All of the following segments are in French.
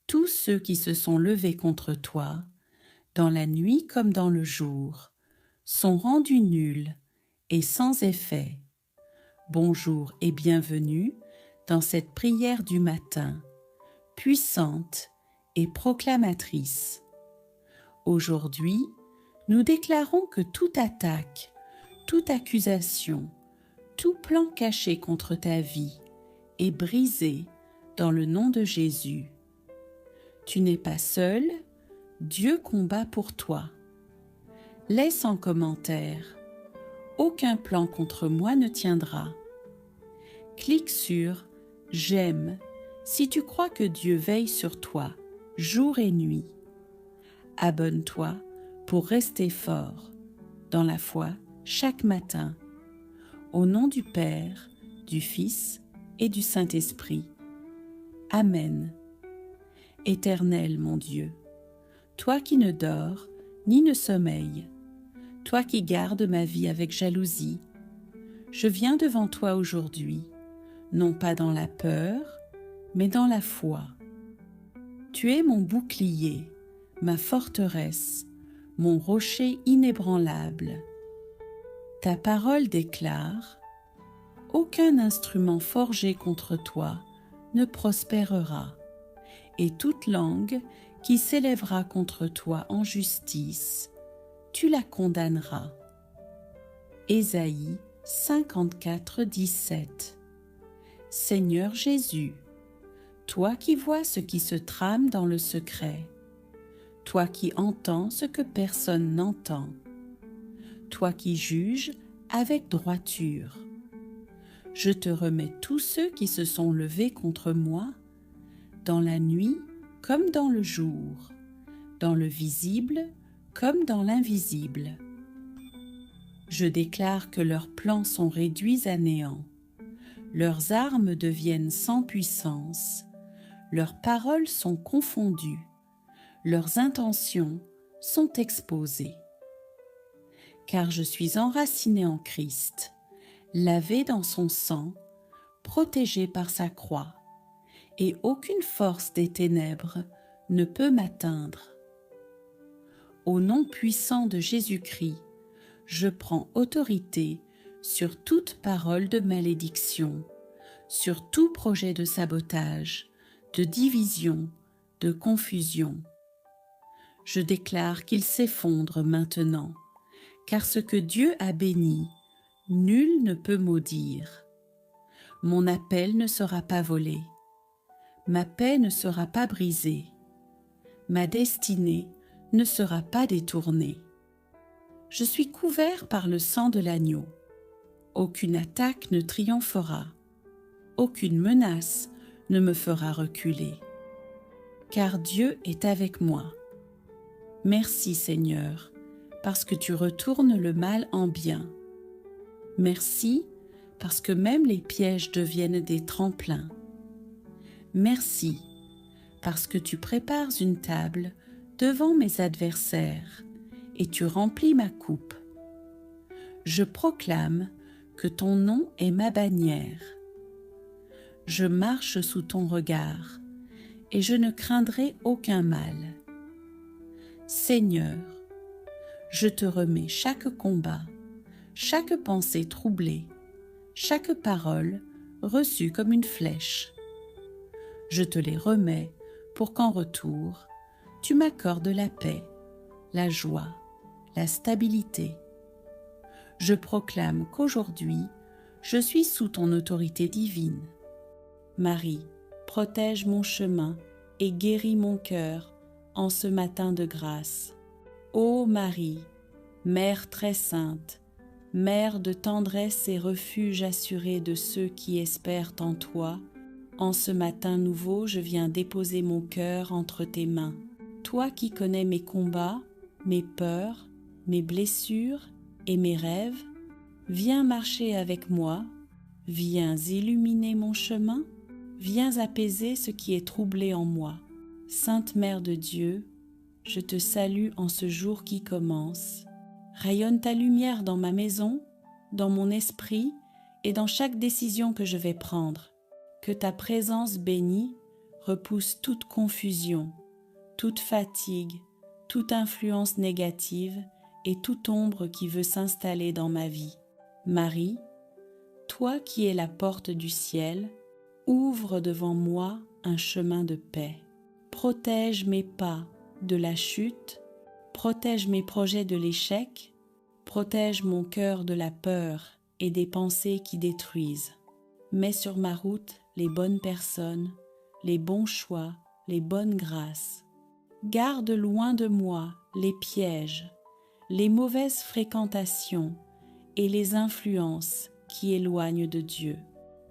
tous ceux qui se sont levés contre toi, dans la nuit comme dans le jour, sont rendus nuls et sans effet. Bonjour et bienvenue dans cette prière du matin, puissante et proclamatrice. Aujourd'hui, nous déclarons que toute attaque, toute accusation, tout plan caché contre ta vie est brisé dans le nom de Jésus. Tu n'es pas seul, Dieu combat pour toi. Laisse en commentaire: aucun plan contre moi ne tiendra. Clique sur j'aime si tu crois que Dieu veille sur toi jour et nuit. Abonne-toi pour rester fort dans la foi chaque matin. Au nom du Père, du Fils et du Saint-Esprit. Amen. Éternel mon Dieu, toi qui ne dors ni ne sommeilles, toi qui gardes ma vie avec jalousie, je viens devant toi aujourd'hui, non pas dans la peur, mais dans la foi. Tu es mon bouclier, ma forteresse, mon rocher inébranlable. Ta parole déclare: aucun instrument forgé contre toi ne prospérera, et toute langue qui s'élèvera contre toi en justice, tu la condamneras. Ésaïe 54, 17. Seigneur Jésus, toi qui vois ce qui se trame dans le secret, toi qui entends ce que personne n'entend, toi qui juges avec droiture, je te remets tous ceux qui se sont levés contre moi, dans la nuit comme dans le jour, dans le visible comme dans l'invisible. Je déclare que leurs plans sont réduits à néant, leurs armes deviennent sans puissance, leurs paroles sont confondues, leurs intentions sont exposées. Car je suis enraciné en Christ, lavé dans son sang, protégé par sa croix, et aucune force des ténèbres ne peut m'atteindre. Au nom puissant de Jésus-Christ, je prends autorité sur toute parole de malédiction, sur tout projet de sabotage, de division, de confusion. Je déclare qu'il s'effondre maintenant, car ce que Dieu a béni, nul ne peut maudire. Mon appel ne sera pas volé, ma paix ne sera pas brisée, ma destinée ne sera pas détournée. Je suis couvert par le sang de l'agneau. Aucune attaque ne triomphera, aucune menace ne me fera reculer, car Dieu est avec moi. Merci Seigneur, parce que tu retournes le mal en bien. Merci, parce que même les pièges deviennent des tremplins. Merci, parce que tu prépares une table devant mes adversaires et tu remplis ma coupe. Je proclame que ton nom est ma bannière. Je marche sous ton regard et je ne craindrai aucun mal. Seigneur, je te remets chaque combat, chaque pensée troublée, chaque parole reçue comme une flèche. Je te les remets pour qu'en retour, tu m'accordes la paix, la joie, la stabilité. Je proclame qu'aujourd'hui, je suis sous ton autorité divine. Marie, protège mon chemin et guéris mon cœur en ce matin de grâce. Ô Marie, Mère très sainte, Mère de tendresse et refuge assuré de ceux qui espèrent en toi, en ce matin nouveau, je viens déposer mon cœur entre tes mains. Toi qui connais mes combats, mes peurs, mes blessures et mes rêves, viens marcher avec moi, viens illuminer mon chemin, viens apaiser ce qui est troublé en moi. Sainte Mère de Dieu, je te salue en ce jour qui commence. Rayonne ta lumière dans ma maison, dans mon esprit et dans chaque décision que je vais prendre. Que ta présence bénie repousse toute confusion, toute fatigue, toute influence négative et toute ombre qui veut s'installer dans ma vie. Marie, toi qui es la porte du ciel, ouvre devant moi un chemin de paix. Protège mes pas de la chute, protège mes projets de l'échec, protège mon cœur de la peur et des pensées qui détruisent. Mets sur ma route les bonnes personnes, les bons choix, les bonnes grâces. Garde loin de moi les pièges, les mauvaises fréquentations et les influences qui éloignent de Dieu.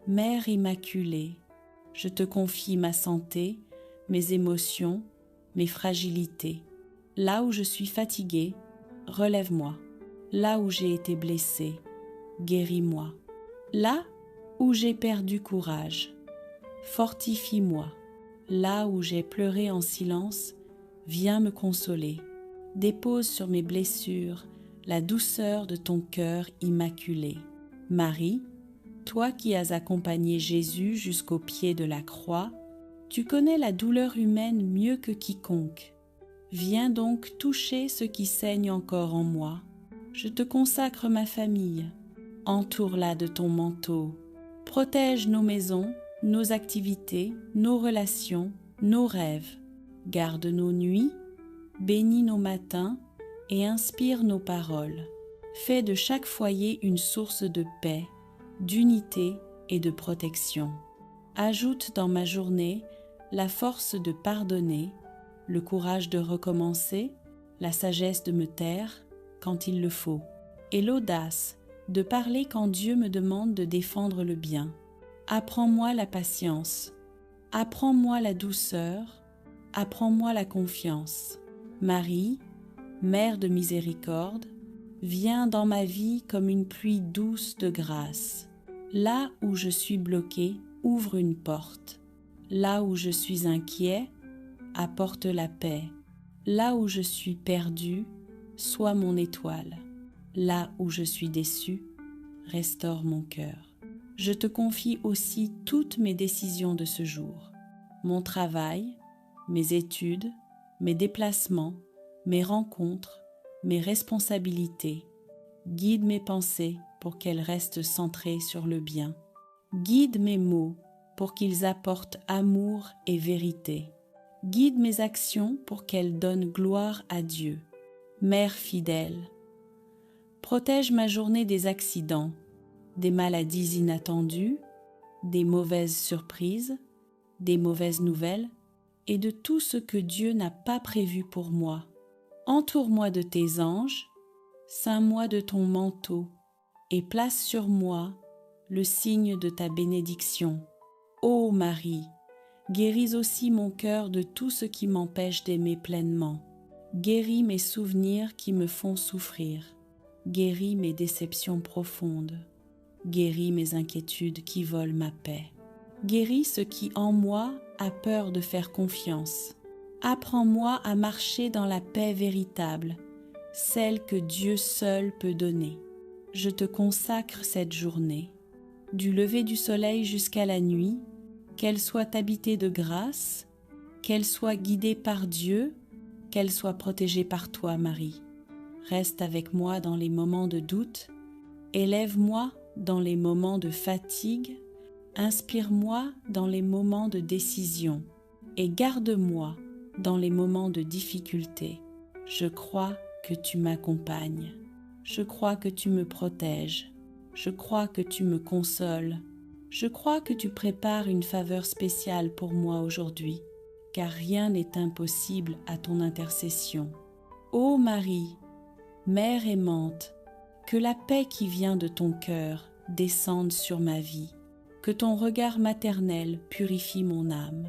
Mère Immaculée, je te confie ma santé, mes émotions, mes fragilités. Là où je suis fatiguée, relève-moi. Là où j'ai été blessée, guéris-moi. Là où j'ai perdu courage, fortifie-moi. Là où j'ai pleuré en silence, viens me consoler. Dépose sur mes blessures la douceur de ton cœur immaculé. Marie, toi qui as accompagné Jésus jusqu'au pied de la croix, tu connais la douleur humaine mieux que quiconque. Viens donc toucher ce qui saigne encore en moi. Je te consacre ma famille. Entoure-la de ton manteau. Protège nos maisons, nos activités, nos relations, nos rêves. Garde nos nuits, bénis nos matins et inspire nos paroles. Fais de chaque foyer une source de paix, d'unité et de protection. Ajoute dans ma journée la force de pardonner, le courage de recommencer, la sagesse de me taire quand il le faut, et l'audace de parler quand Dieu me demande de défendre le bien. Apprends-moi la patience, apprends-moi la douceur, apprends-moi la confiance. Marie, Mère de miséricorde, viens dans ma vie comme une pluie douce de grâce. Là où je suis bloqué, ouvre une porte. Là où je suis inquiet, apporte la paix. Là où je suis perdu, sois mon étoile. Là où je suis déçu, restaure mon cœur. Je te confie aussi toutes mes décisions de ce jour. Mon travail, mes études, mes déplacements, mes rencontres, mes responsabilités. Guide mes pensées pour qu'elles restent centrées sur le bien. Guide mes mots pour qu'ils apportent amour et vérité. Guide mes actions pour qu'elles donnent gloire à Dieu. Mère fidèle, protège ma journée des accidents, des maladies inattendues, des mauvaises surprises, des mauvaises nouvelles et de tout ce que Dieu n'a pas prévu pour moi. Entoure-moi de tes anges, ceins-moi de ton manteau et place sur moi le signe de ta bénédiction. Ô Marie, guéris aussi mon cœur de tout ce qui m'empêche d'aimer pleinement. Guéris mes souvenirs qui me font souffrir. Guéris mes déceptions profondes. Guéris mes inquiétudes qui volent ma paix. Guéris ce qui en moi a peur de faire confiance. Apprends-moi à marcher dans la paix véritable, celle que Dieu seul peut donner. Je te consacre cette journée. Du lever du soleil jusqu'à la nuit, qu'elle soit habitée de grâce, qu'elle soit guidée par Dieu, qu'elle soit protégée par toi, Marie. Reste avec moi dans les moments de doute, élève-moi dans les moments de fatigue, inspire-moi dans les moments de décision et garde-moi dans les moments de difficulté. Je crois que tu m'accompagnes. Je crois que tu me protèges. Je crois que tu me consoles. Je crois que tu prépares une faveur spéciale pour moi aujourd'hui, car rien n'est impossible à ton intercession. Ô Marie, Mère aimante, que la paix qui vient de ton cœur descende sur ma vie, que ton regard maternel purifie mon âme,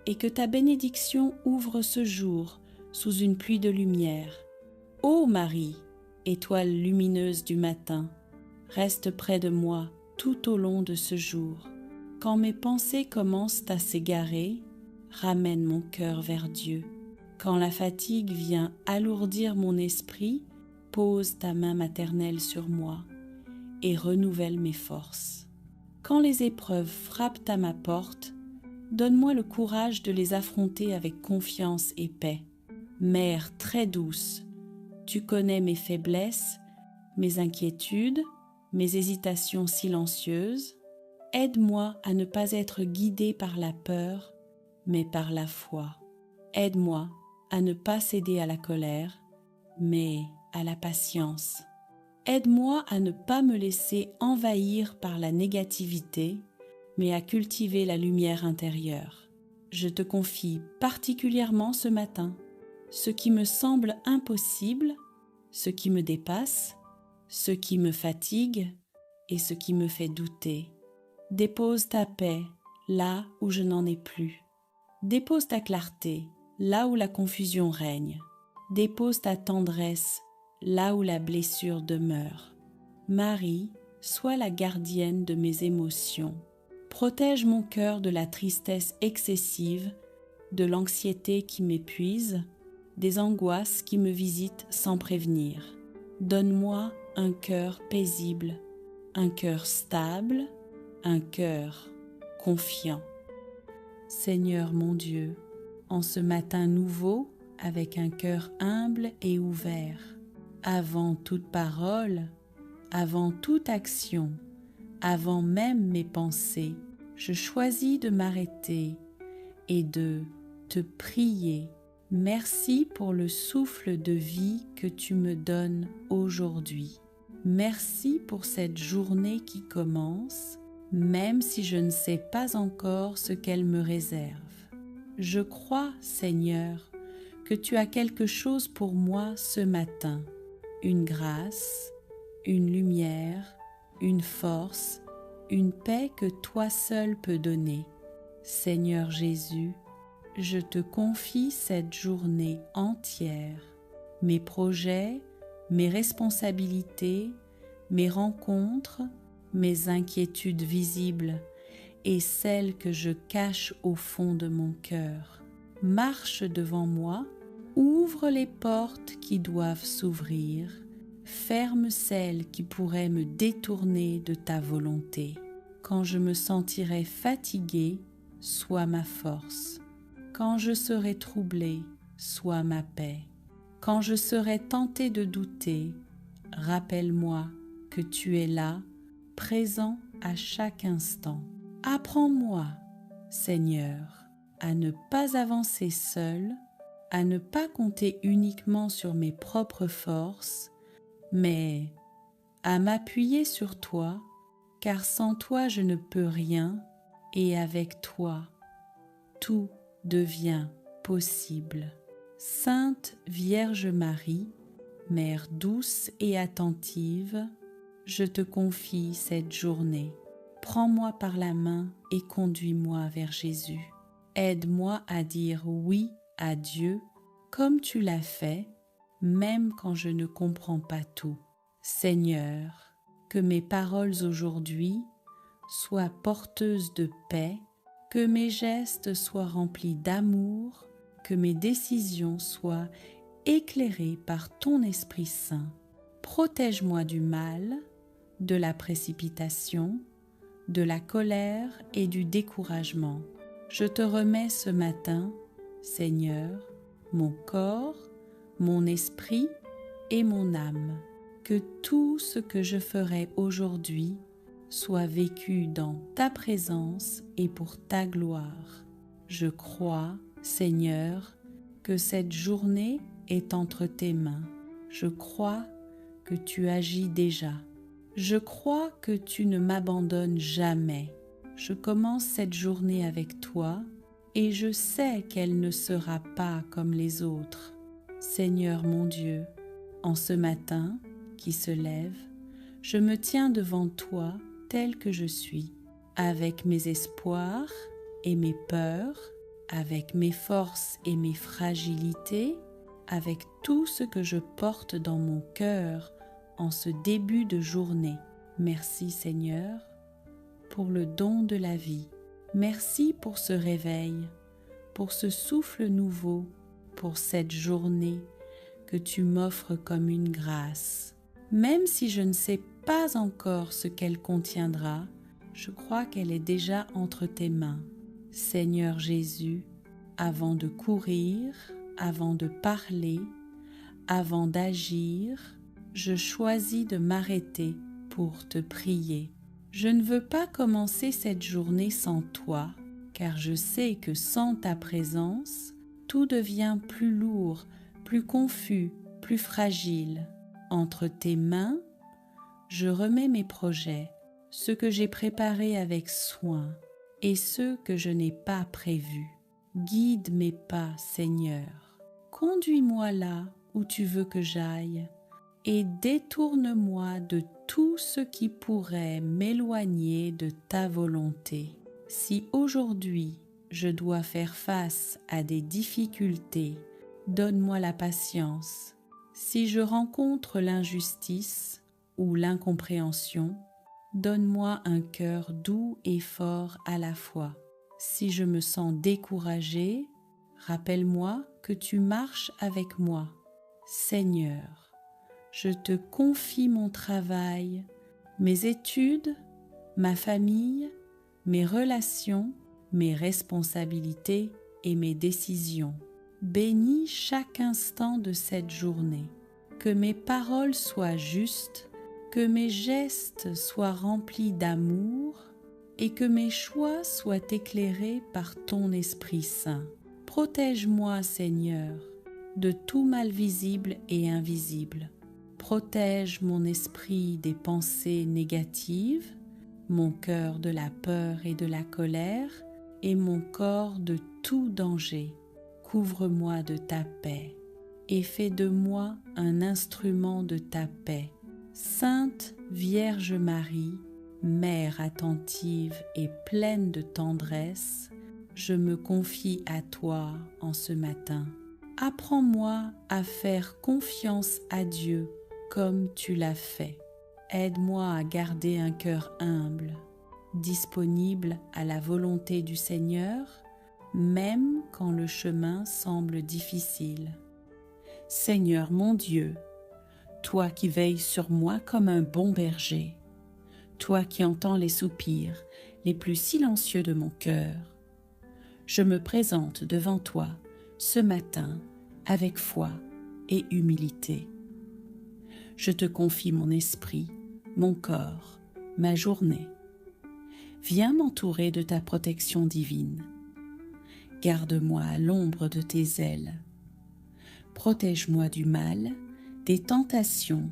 et que ta bénédiction ouvre ce jour sous une pluie de lumière. Ô Marie, étoile lumineuse du matin, reste près de moi tout au long de ce jour. Quand mes pensées commencent à s'égarer, ramène mon cœur vers Dieu. Quand la fatigue vient alourdir mon esprit, pose ta main maternelle sur moi et renouvelle mes forces. Quand les épreuves frappent à ma porte, Donne-moi le courage de les affronter avec confiance et paix. Mère très douce, tu connais mes faiblesses, mes inquiétudes, mes hésitations silencieuses. Aide-moi à ne pas être guidée par la peur, mais par la foi. Aide-moi à ne pas céder à la colère, mais à la patience. Aide-moi à ne pas me laisser envahir par la négativité, mais à cultiver la lumière intérieure. Je te confie particulièrement ce matin ce qui me semble impossible, ce qui me dépasse, ce qui me fatigue et ce qui me fait douter. Dépose ta paix là où je n'en ai plus. Dépose ta clarté là où la confusion règne. Dépose ta tendresse là où la blessure demeure. Marie, sois la gardienne de mes émotions. Protège mon cœur de la tristesse excessive, de l'anxiété qui m'épuise, des angoisses qui me visitent sans prévenir. Donne-moi un cœur paisible, un cœur stable, un cœur confiant. Seigneur mon Dieu, en ce matin nouveau, avec un cœur humble et ouvert, avant toute parole, avant toute action, avant même mes pensées, je choisis de m'arrêter et de te prier. Merci pour le souffle de vie que tu me donnes aujourd'hui. Merci pour cette journée qui commence, même si je ne sais pas encore ce qu'elle me réserve. Je crois, Seigneur, que tu as quelque chose pour moi ce matin, une grâce, une lumière, une force, une paix que toi seul peux donner. Seigneur Jésus, je te confie cette journée entière, mes projets, mes responsabilités, mes rencontres, mes inquiétudes visibles et celles que je cache au fond de mon cœur. Marche devant moi, ouvre les portes qui doivent s'ouvrir, ferme celles qui pourraient me détourner de ta volonté. Quand je me sentirai fatiguée, sois ma force. Quand je serai troublée, sois ma paix. Quand je serai tentée de douter, rappelle-moi que tu es là, présent à chaque instant. Apprends-moi, Seigneur, à ne pas avancer seul, à ne pas compter uniquement sur mes propres forces, mais à m'appuyer sur toi, car sans toi je ne peux rien, et avec toi, tout devient possible. Sainte Vierge Marie, Mère douce et attentive, je te confie cette journée. Prends-moi par la main et conduis-moi vers Jésus. Aide-moi à dire oui à Dieu comme tu l'as fait, même quand je ne comprends pas tout. Seigneur, que mes paroles aujourd'hui soient porteuses de paix, que mes gestes soient remplis d'amour, que mes décisions soient éclairées par ton Esprit Saint. Protège-moi du mal, de la précipitation, de la colère et du découragement. Je te remets ce matin, Seigneur, mon corps, mon esprit et mon âme. Que tout ce que je ferai aujourd'hui soit vécu dans ta présence et pour ta gloire. Je crois, Seigneur, que cette journée est entre tes mains. Je crois que tu agis déjà. Je crois que tu ne m'abandonnes jamais. Je commence cette journée avec toi et je sais qu'elle ne sera pas comme les autres. Seigneur mon Dieu, en ce matin qui se lève, je me tiens devant toi tel que je suis, avec mes espoirs et mes peurs, avec mes forces et mes fragilités, avec tout ce que je porte dans mon cœur en ce début de journée. Merci Seigneur pour le don de la vie. Merci pour ce réveil, pour ce souffle nouveau, pour cette journée que tu m'offres comme une grâce. Même si je ne sais pas encore ce qu'elle contiendra, je crois qu'elle est déjà entre tes mains. Seigneur Jésus, avant de courir, avant de parler, avant d'agir, je choisis de m'arrêter pour te prier. Je ne veux pas commencer cette journée sans toi, car je sais que sans ta présence, tout devient plus lourd, plus confus, plus fragile. Entre tes mains, je remets mes projets, ceux que j'ai préparés avec soin et ceux que je n'ai pas prévus. Guide mes pas, Seigneur. Conduis-moi là où tu veux que j'aille et détourne-moi de tout ce qui pourrait m'éloigner de ta volonté. Si aujourd'hui je dois faire face à des difficultés, donne-moi la patience. Si je rencontre l'injustice ou l'incompréhension, donne-moi un cœur doux et fort à la fois. Si je me sens découragée, rappelle-moi que tu marches avec moi. Seigneur, je te confie mon travail, mes études, ma famille, mes relations, mes responsabilités et mes décisions. Bénis chaque instant de cette journée. Que mes paroles soient justes, que mes gestes soient remplis d'amour et que mes choix soient éclairés par ton Esprit Saint. Protège-moi, Seigneur, de tout mal visible et invisible. Protège mon esprit des pensées négatives, mon cœur de la peur et de la colère, et mon corps de tout danger. Couvre-moi de ta paix et fais de moi un instrument de ta paix. Sainte Vierge Marie, Mère attentive et pleine de tendresse, je me confie à toi en ce matin. Apprends-moi à faire confiance à Dieu comme tu l'as fait. Aide-moi à garder un cœur humble, disponible à la volonté du Seigneur, même quand le chemin semble difficile. Seigneur mon Dieu, toi qui veilles sur moi comme un bon berger, toi qui entends les soupirs les plus silencieux de mon cœur, je me présente devant toi ce matin avec foi et humilité. Je te confie mon esprit, mon corps, ma journée. Viens m'entourer de ta protection divine. Garde-moi à l'ombre de tes ailes. Protège-moi du mal, des tentations,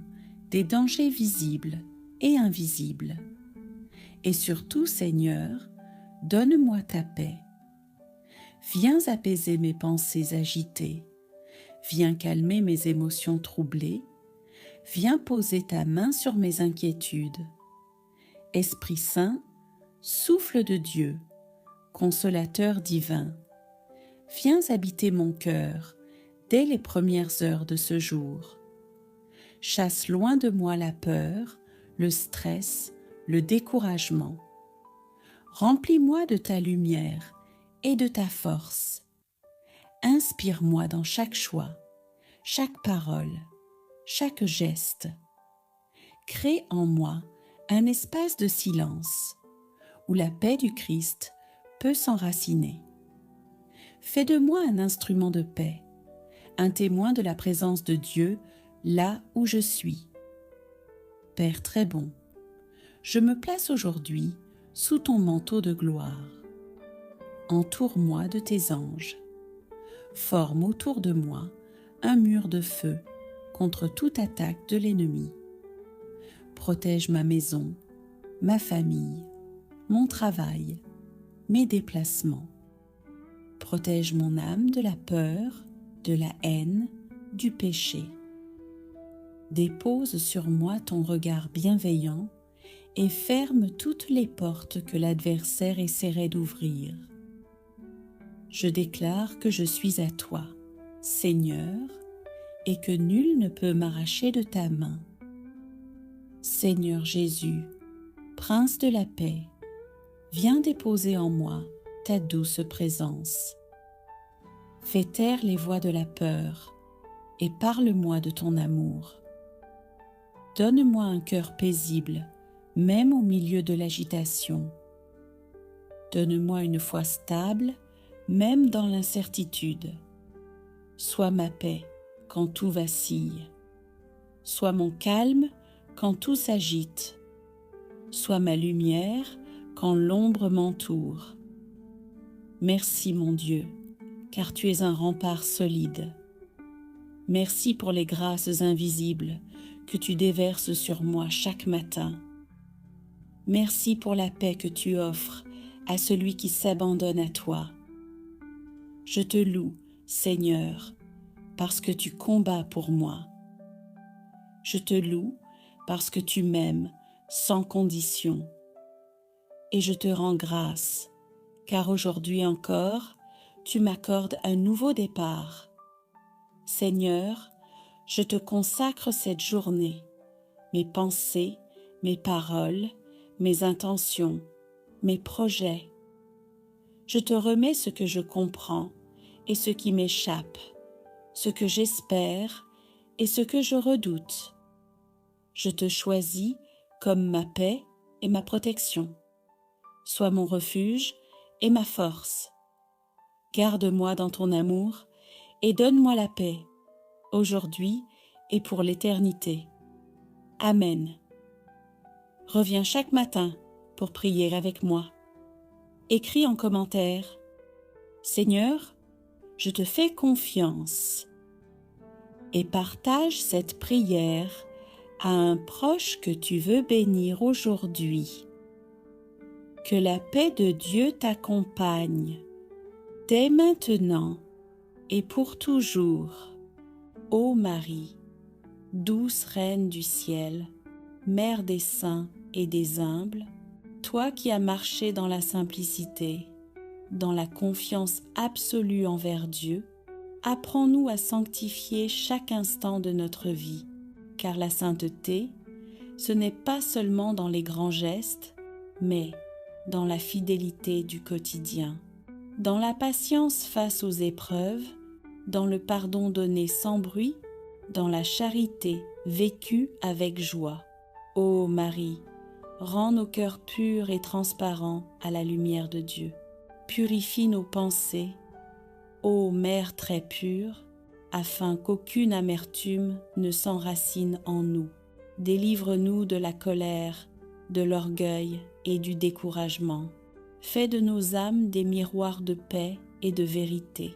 des dangers visibles et invisibles. Et surtout, Seigneur, donne-moi ta paix. Viens apaiser mes pensées agitées. Viens calmer mes émotions troublées. Viens poser ta main sur mes inquiétudes. Esprit Saint, souffle de Dieu, consolateur divin, viens habiter mon cœur dès les premières heures de ce jour. Chasse loin de moi la peur, le stress, le découragement. Remplis-moi de ta lumière et de ta force. Inspire-moi dans chaque choix, chaque parole, chaque geste. Crée en moi un espace de silence où la paix du Christ peut s'enraciner. Fais de moi un instrument de paix, un témoin de la présence de Dieu là où je suis. Père très bon, je me place aujourd'hui sous ton manteau de gloire. Entoure-moi de tes anges. Forme autour de moi un mur de feu contre toute attaque de l'ennemi. Protège ma maison, ma famille, mon travail, mes déplacements. Protège mon âme de la peur, de la haine, du péché. Dépose sur moi ton regard bienveillant et ferme toutes les portes que l'adversaire essaierait d'ouvrir. Je déclare que je suis à toi, Seigneur, et que nul ne peut m'arracher de ta main. Seigneur Jésus, Prince de la paix, viens déposer en moi ta douce présence. Fais taire les voix de la peur et parle-moi de ton amour. Donne-moi un cœur paisible, même au milieu de l'agitation. Donne-moi une foi stable, même dans l'incertitude. Sois ma paix quand tout vacille. Sois mon calme quand tout s'agite. Sois ma lumière quand l'ombre m'entoure. Merci mon Dieu, car tu es un rempart solide. Merci pour les grâces invisibles que tu déverses sur moi chaque matin. Merci pour la paix que tu offres à celui qui s'abandonne à toi. Je te loue, Seigneur, parce que tu combats pour moi. Je te loue parce que tu m'aimes sans condition. Et je te rends grâce, car aujourd'hui encore, tu m'accordes un nouveau départ. Seigneur, je te consacre cette journée, mes pensées, mes paroles, mes intentions, mes projets. Je te remets ce que je comprends et ce qui m'échappe, ce que j'espère et ce que je redoute. Je te choisis comme ma paix et ma protection. Sois mon refuge et ma force. Garde-moi dans ton amour et donne-moi la paix, aujourd'hui et pour l'éternité. Amen. Reviens chaque matin pour prier avec moi. Écris en commentaire: Seigneur, je te fais confiance. Et partage cette prière à un proche que tu veux bénir aujourd'hui. Que la paix de Dieu t'accompagne, dès maintenant et pour toujours. Ô Marie, douce Reine du ciel, Mère des saints et des humbles, toi qui as marché dans la simplicité, dans la confiance absolue envers Dieu, apprends-nous à sanctifier chaque instant de notre vie, car la sainteté, ce n'est pas seulement dans les grands gestes, mais dans la fidélité du quotidien, dans la patience face aux épreuves, dans le pardon donné sans bruit, dans la charité vécue avec joie. Ô Marie, rends nos cœurs purs et transparents à la lumière de Dieu. Purifie nos pensées, ô Mère très pure, afin qu'aucune amertume ne s'enracine en nous. Délivre-nous de la colère, de l'orgueil et du découragement. Fais de nos âmes des miroirs de paix et de vérité.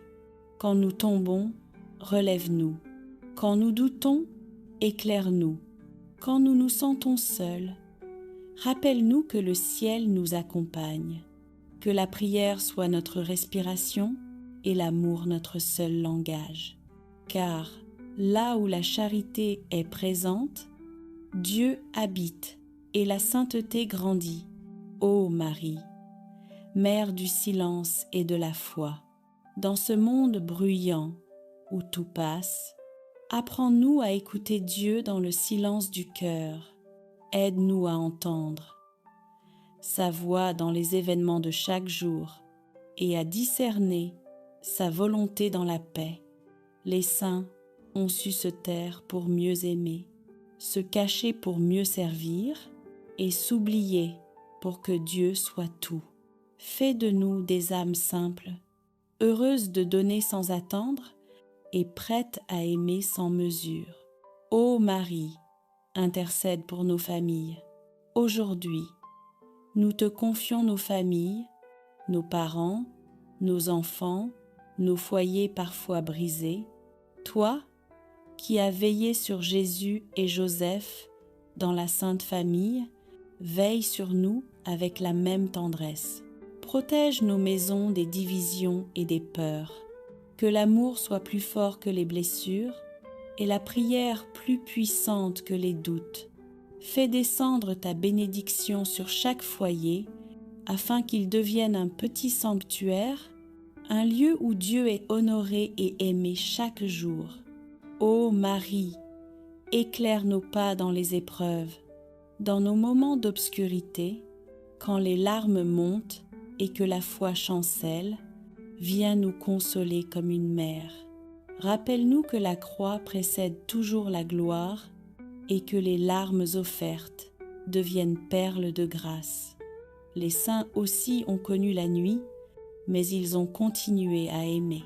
Quand nous tombons, relève-nous. Quand nous doutons, éclaire-nous. Quand nous nous sentons seuls, rappelle-nous que le ciel nous accompagne, que la prière soit notre respiration et l'amour notre seul langage. Car là où la charité est présente, Dieu habite et la sainteté grandit. Ô Marie, Mère du silence et de la foi, dans ce monde bruyant où tout passe, apprends-nous à écouter Dieu dans le silence du cœur. Aide-nous à entendre sa voix dans les événements de chaque jour et à discerner sa volonté dans la paix. Les saints ont su se taire pour mieux aimer, se cacher pour mieux servir et s'oublier pour que Dieu soit tout. Fais de nous des âmes simples, heureuses de donner sans attendre et prêtes à aimer sans mesure. Ô Marie, intercède pour nos familles. Aujourd'hui, nous te confions nos familles, nos parents, nos enfants, nos foyers parfois brisés. Toi, qui as veillé sur Jésus et Joseph dans la Sainte Famille, veille sur nous avec la même tendresse. Protège nos maisons des divisions et des peurs. Que l'amour soit plus fort que les blessures et la prière plus puissante que les doutes. Fais descendre ta bénédiction sur chaque foyer afin qu'il devienne un petit sanctuaire, un lieu où Dieu est honoré et aimé chaque jour. Ô Marie, éclaire nos pas dans les épreuves, dans nos moments d'obscurité, quand les larmes montent et que la foi chancelle, viens nous consoler comme une mère. Rappelle-nous que la croix précède toujours la gloire et que les larmes offertes deviennent perles de grâce. Les saints aussi ont connu la nuit, mais ils ont continué à aimer.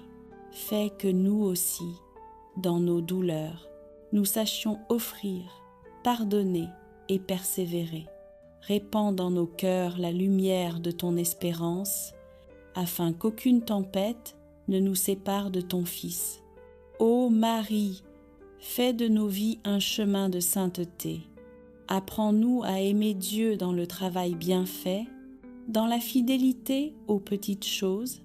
Fais que nous aussi, dans nos douleurs, nous sachions offrir, pardonner et persévérer. Répands dans nos cœurs la lumière de ton espérance, afin qu'aucune tempête ne nous sépare de ton Fils. Ô Marie, fais de nos vies un chemin de sainteté. Apprends-nous à aimer Dieu dans le travail bien fait, dans la fidélité aux petites choses,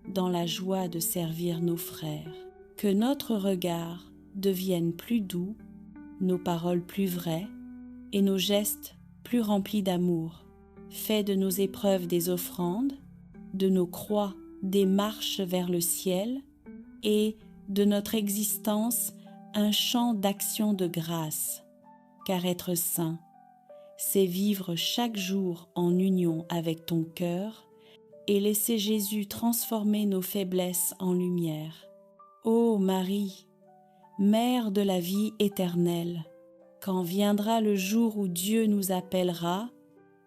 dans la joie de servir nos frères. Que notre regard devienne plus doux, nos paroles plus vraies et nos gestes plus remplis d'amour. Fais de nos épreuves des offrandes, de nos croix des marches vers le ciel et de notre existence un chant d'action de grâce. Car être saint, c'est vivre chaque jour en union avec ton cœur et laisser Jésus transformer nos faiblesses en lumière. Ô Marie, Mère de la vie éternelle, quand viendra le jour où Dieu nous appellera,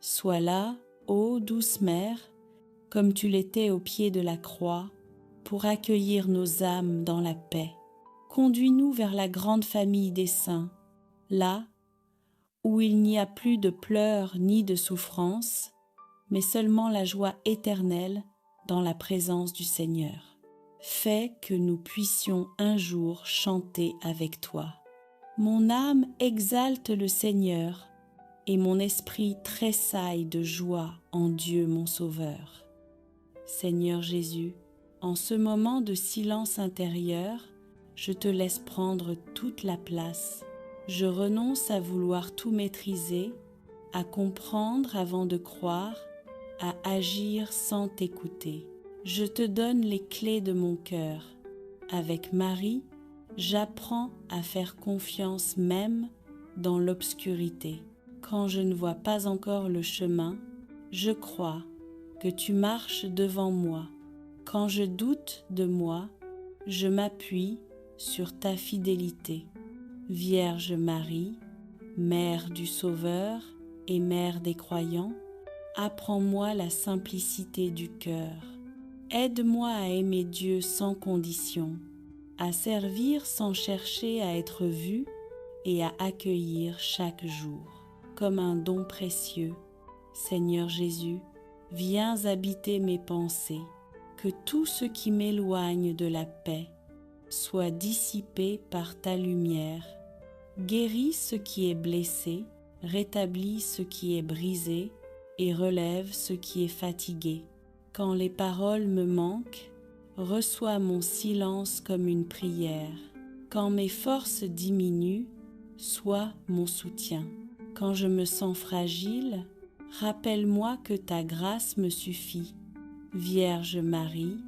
sois là, ô douce Mère, comme tu l'étais au pied de la croix, pour accueillir nos âmes dans la paix. Conduis-nous vers la grande famille des saints, là où il n'y a plus de pleurs ni de souffrances, mais seulement la joie éternelle dans la présence du Seigneur. Fais que nous puissions un jour chanter avec toi. Mon âme exalte le Seigneur, et mon esprit tressaille de joie en Dieu mon Sauveur. Seigneur Jésus, en ce moment de silence intérieur, je te laisse prendre toute la place. Je renonce à vouloir tout maîtriser, à comprendre avant de croire, à agir sans t'écouter. Je te donne les clés de mon cœur. Avec Marie, j'apprends à faire confiance même dans l'obscurité. Quand je ne vois pas encore le chemin, je crois que tu marches devant moi. Quand je doute de moi, je m'appuie sur ta fidélité. Vierge Marie, Mère du Sauveur et Mère des croyants, apprends-moi la simplicité du cœur. Aide-moi à aimer Dieu sans condition, à servir sans chercher à être vu et à accueillir chaque jour comme un don précieux. Seigneur Jésus, viens habiter mes pensées, que tout ce qui m'éloigne de la paix soit dissipé par ta lumière. Guéris ce qui est blessé, rétablis ce qui est brisé et relève ce qui est fatigué. Quand les paroles me manquent, reçois mon silence comme une prière. Quand mes forces diminuent, sois mon soutien. Quand je me sens fragile, rappelle-moi que ta grâce me suffit. Vierge Marie,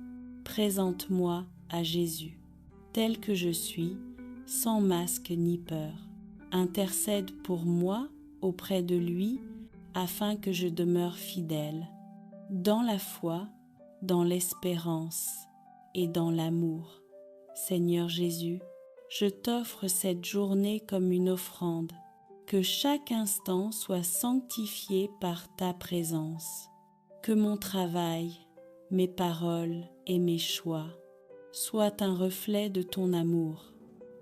présente-moi à Jésus, tel que je suis, sans masque ni peur. Intercède pour moi auprès de lui, afin que je demeure fidèle, dans la foi, dans l'espérance et dans l'amour. Seigneur Jésus, je t'offre cette journée comme une offrande, que chaque instant soit sanctifié par ta présence, que mon travail, mes paroles et mes choix soient un reflet de ton amour.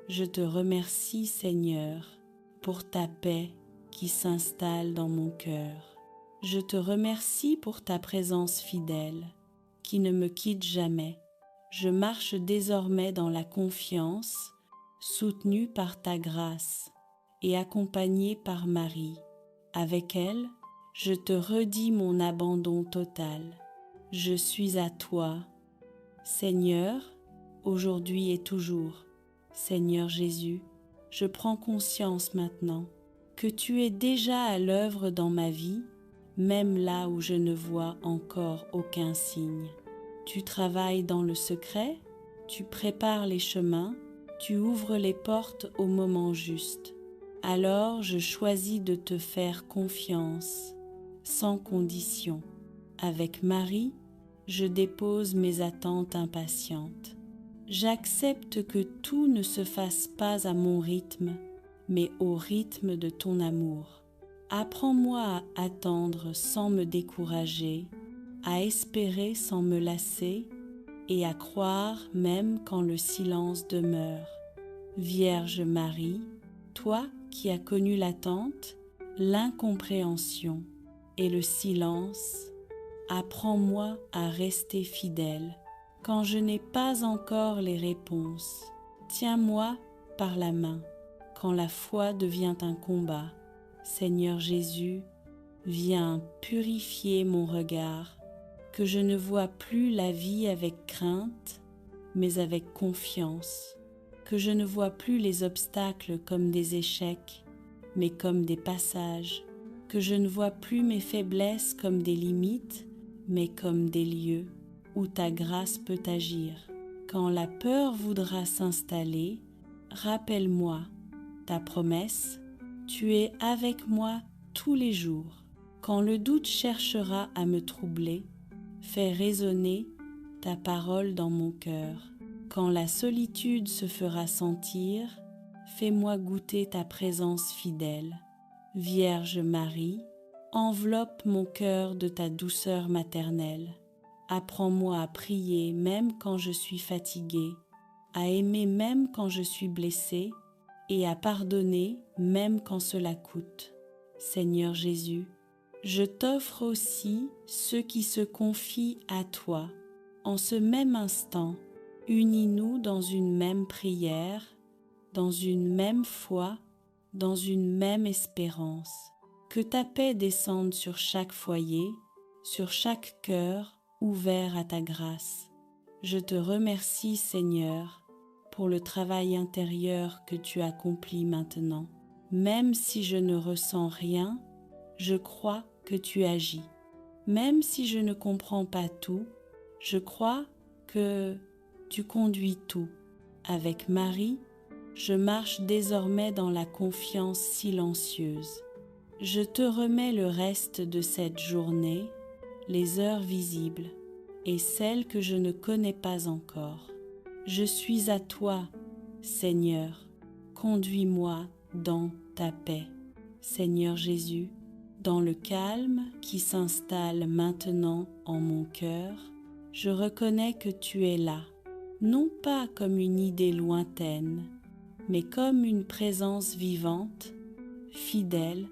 Je te remercie, Seigneur, pour ta paix qui s'installe dans mon cœur. Je te remercie pour ta présence fidèle, qui ne me quitte jamais. Je marche désormais dans la confiance, soutenue par ta grâce et accompagnée par Marie. Avec elle, je te redis mon abandon total. Je suis à toi, Seigneur, aujourd'hui et toujours. Seigneur Jésus, je prends conscience maintenant que tu es déjà à l'œuvre dans ma vie, même là où je ne vois encore aucun signe. Tu travailles dans le secret, tu prépares les chemins, tu ouvres les portes au moment juste. Alors je choisis de te faire confiance, sans condition. Avec Marie, je dépose mes attentes impatientes. J'accepte que tout ne se fasse pas à mon rythme, mais au rythme de ton amour. Apprends-moi à attendre sans me décourager, à espérer sans me lasser et à croire même quand le silence demeure. Vierge Marie, toi qui as connu l'attente, l'incompréhension et le silence, apprends-moi à rester fidèle. Quand je n'ai pas encore les réponses, tiens-moi par la main. Quand la foi devient un combat, Seigneur Jésus, viens purifier mon regard, que je ne vois plus la vie avec crainte, mais avec confiance, que je ne vois plus les obstacles comme des échecs, mais comme des passages, que je ne vois plus mes faiblesses comme des limites, mais comme des lieux où ta grâce peut agir. Quand la peur voudra s'installer, rappelle-moi ta promesse, tu es avec moi tous les jours. Quand le doute cherchera à me troubler, fais résonner ta parole dans mon cœur. Quand la solitude se fera sentir, fais-moi goûter ta présence fidèle. Vierge Marie, enveloppe mon cœur de ta douceur maternelle. Apprends-moi à prier même quand je suis fatiguée, à aimer même quand je suis blessée et à pardonner même quand cela coûte. Seigneur Jésus, je t'offre aussi ceux qui se confient à toi. En ce même instant, unis-nous dans une même prière, dans une même foi, dans une même espérance. Que ta paix descende sur chaque foyer, sur chaque cœur ouvert à ta grâce. Je te remercie, Seigneur, pour le travail intérieur que tu accomplis maintenant. Même si je ne ressens rien, je crois que tu agis. Même si je ne comprends pas tout, je crois que tu conduis tout. Avec Marie, je marche désormais dans la confiance silencieuse. Je te remets le reste de cette journée, les heures visibles et celles que je ne connais pas encore. Je suis à toi, Seigneur, conduis-moi dans ta paix. Seigneur Jésus, dans le calme qui s'installe maintenant en mon cœur, je reconnais que tu es là, non pas comme une idée lointaine, mais comme une présence vivante, fidèle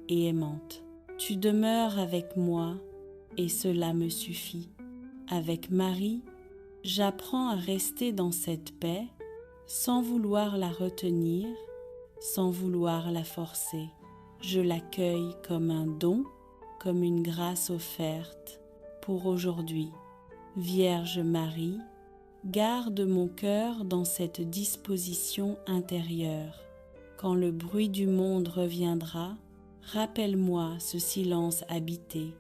et aimante. Tu demeures avec moi et cela me suffit. Avec Marie, j'apprends à rester dans cette paix sans vouloir la retenir, sans vouloir la forcer. Je l'accueille comme un don, comme une grâce offerte pour aujourd'hui. Vierge Marie, garde mon cœur dans cette disposition intérieure. Quand le bruit du monde reviendra, rappelle-moi ce silence habité.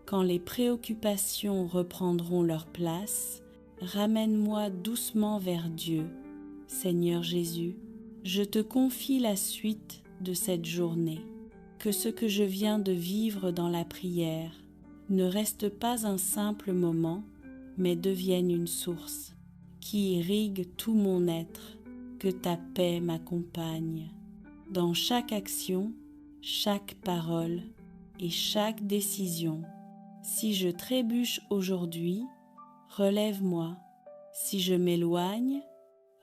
Quand les préoccupations reprendront leur place, ramène-moi doucement vers Dieu. Seigneur Jésus, je te confie la suite de cette journée. Que ce que je viens de vivre dans la prière ne reste pas un simple moment, mais devienne une source qui irrigue tout mon être. Que ta paix m'accompagne. Dans chaque action, chaque parole et chaque décision. Si je trébuche aujourd'hui, relève-moi. Si je m'éloigne,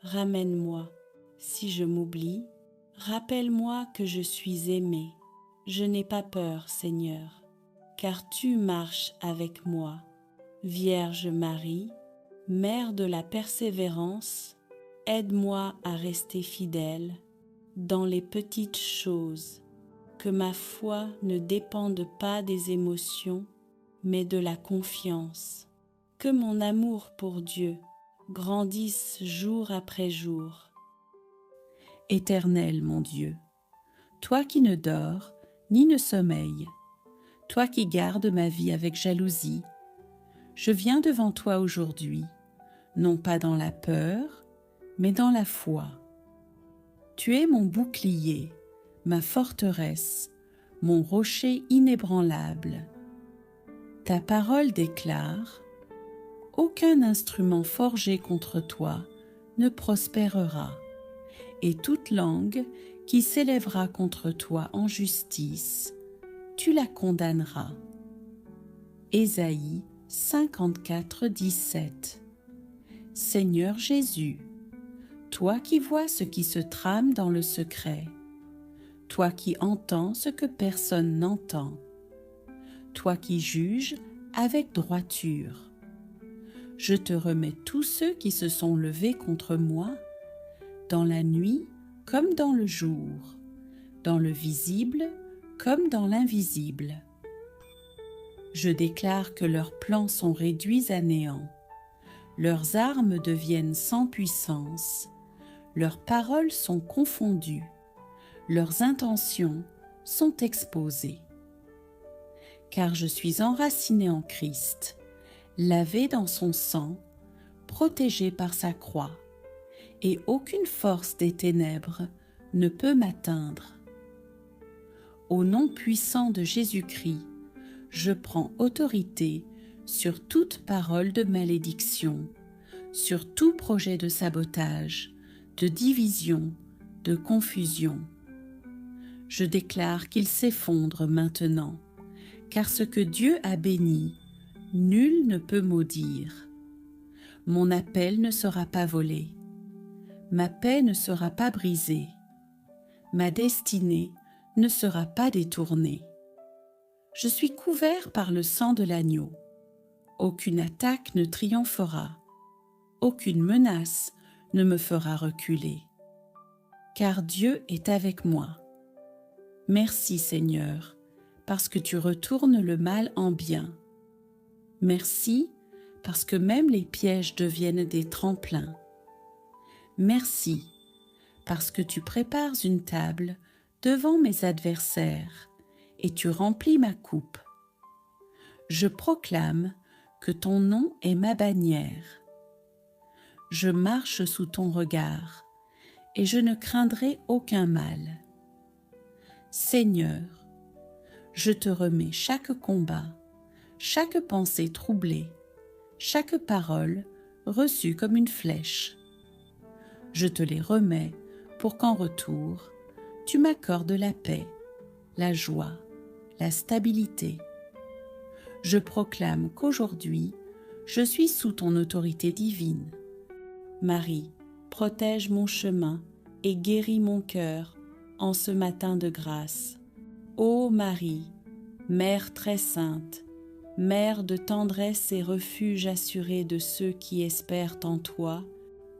ramène-moi. Si je m'oublie, rappelle-moi que je suis aimée. Je n'ai pas peur, Seigneur, car tu marches avec moi. Vierge Marie, Mère de la persévérance, aide-moi à rester fidèle dans les petites choses, que ma foi ne dépende pas des émotions, mais de la confiance. Que mon amour pour Dieu grandisse jour après jour. Éternel mon Dieu, toi qui ne dors ni ne sommeilles, toi qui gardes ma vie avec jalousie, je viens devant toi aujourd'hui, non pas dans la peur, mais dans la foi. Tu es mon bouclier, ma forteresse, mon rocher inébranlable. Ta parole déclare : aucun instrument forgé contre toi ne prospérera, et toute langue qui s'élèvera contre toi en justice, tu la condamneras. Ésaïe 54, 17. Seigneur Jésus, toi qui vois ce qui se trame dans le secret, toi qui entends ce que personne n'entend, toi qui juges avec droiture, je te remets tous ceux qui se sont levés contre moi, dans la nuit comme dans le jour, dans le visible comme dans l'invisible. Je déclare que leurs plans sont réduits à néant, leurs armes deviennent sans puissance, leurs paroles sont confondues, leurs intentions sont exposées. Car je suis enraciné en Christ, lavé dans son sang, protégé par sa croix, et aucune force des ténèbres ne peut m'atteindre. Au nom puissant de Jésus-Christ, je prends autorité sur toute parole de malédiction, sur tout projet de sabotage, de division, de confusion. Je déclare qu'il s'effondre maintenant, car ce que Dieu a béni, nul ne peut maudire. Mon appel ne sera pas volé, ma paix ne sera pas brisée, ma destinée ne sera pas détournée. Je suis couvert par le sang de l'agneau. Aucune attaque ne triomphera, aucune menace ne me fera reculer, car Dieu est avec moi. Merci Seigneur, parce que tu retournes le mal en bien. Merci, parce que même les pièges deviennent des tremplins. Merci, parce que tu prépares une table devant mes adversaires et tu remplis ma coupe. Je proclame que ton nom est ma bannière. Je marche sous ton regard et je ne craindrai aucun mal. Seigneur, je te remets chaque combat, chaque pensée troublée, chaque parole reçue comme une flèche. Je te les remets pour qu'en retour, tu m'accordes la paix, la joie, la stabilité. Je proclame qu'aujourd'hui, je suis sous ton autorité divine. Marie, protège mon chemin et guéris mon cœur en ce matin de grâce. Ô Marie, Mère très sainte, Mère de tendresse et refuge assuré de ceux qui espèrent en toi,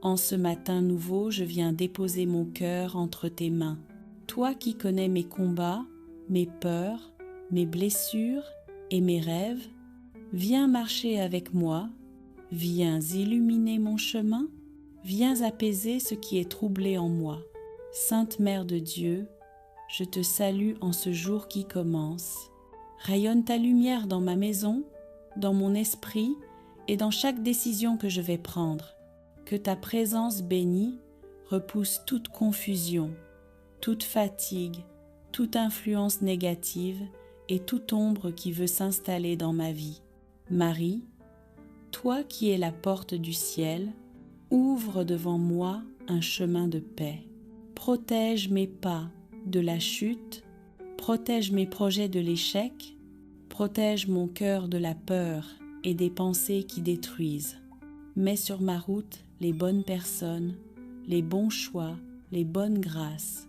en ce matin nouveau, je viens déposer mon cœur entre tes mains. Toi qui connais mes combats, mes peurs, mes blessures et mes rêves, viens marcher avec moi, viens illuminer mon chemin, viens apaiser ce qui est troublé en moi. Sainte Mère de Dieu, je te salue en ce jour qui commence. Rayonne ta lumière dans ma maison, dans mon esprit et dans chaque décision que je vais prendre. Que ta présence bénie repousse toute confusion, toute fatigue, toute influence négative et toute ombre qui veut s'installer dans ma vie. Marie, toi qui es la porte du ciel, ouvre devant moi un chemin de paix. Protège mes pas de la chute, protège mes projets de l'échec, protège mon cœur de la peur et des pensées qui détruisent. Mets sur ma route les bonnes personnes, les bons choix, les bonnes grâces.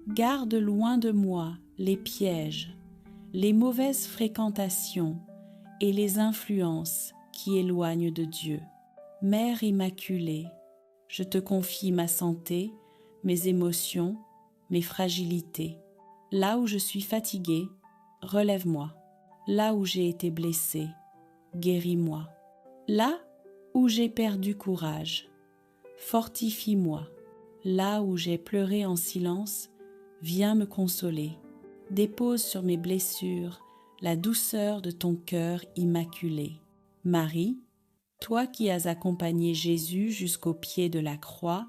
Garde loin de moi les pièges, les mauvaises fréquentations et les influences qui éloignent de Dieu. Mère Immaculée, je te confie ma santé, mes émotions, mes fragilités. Là où je suis fatiguée, relève-moi. Là où j'ai été blessée, guéris-moi. Là où j'ai perdu courage, fortifie-moi. Là où j'ai pleuré en silence, viens me consoler. Dépose sur mes blessures la douceur de ton cœur immaculé. Marie, toi qui as accompagné Jésus jusqu'au pied de la croix,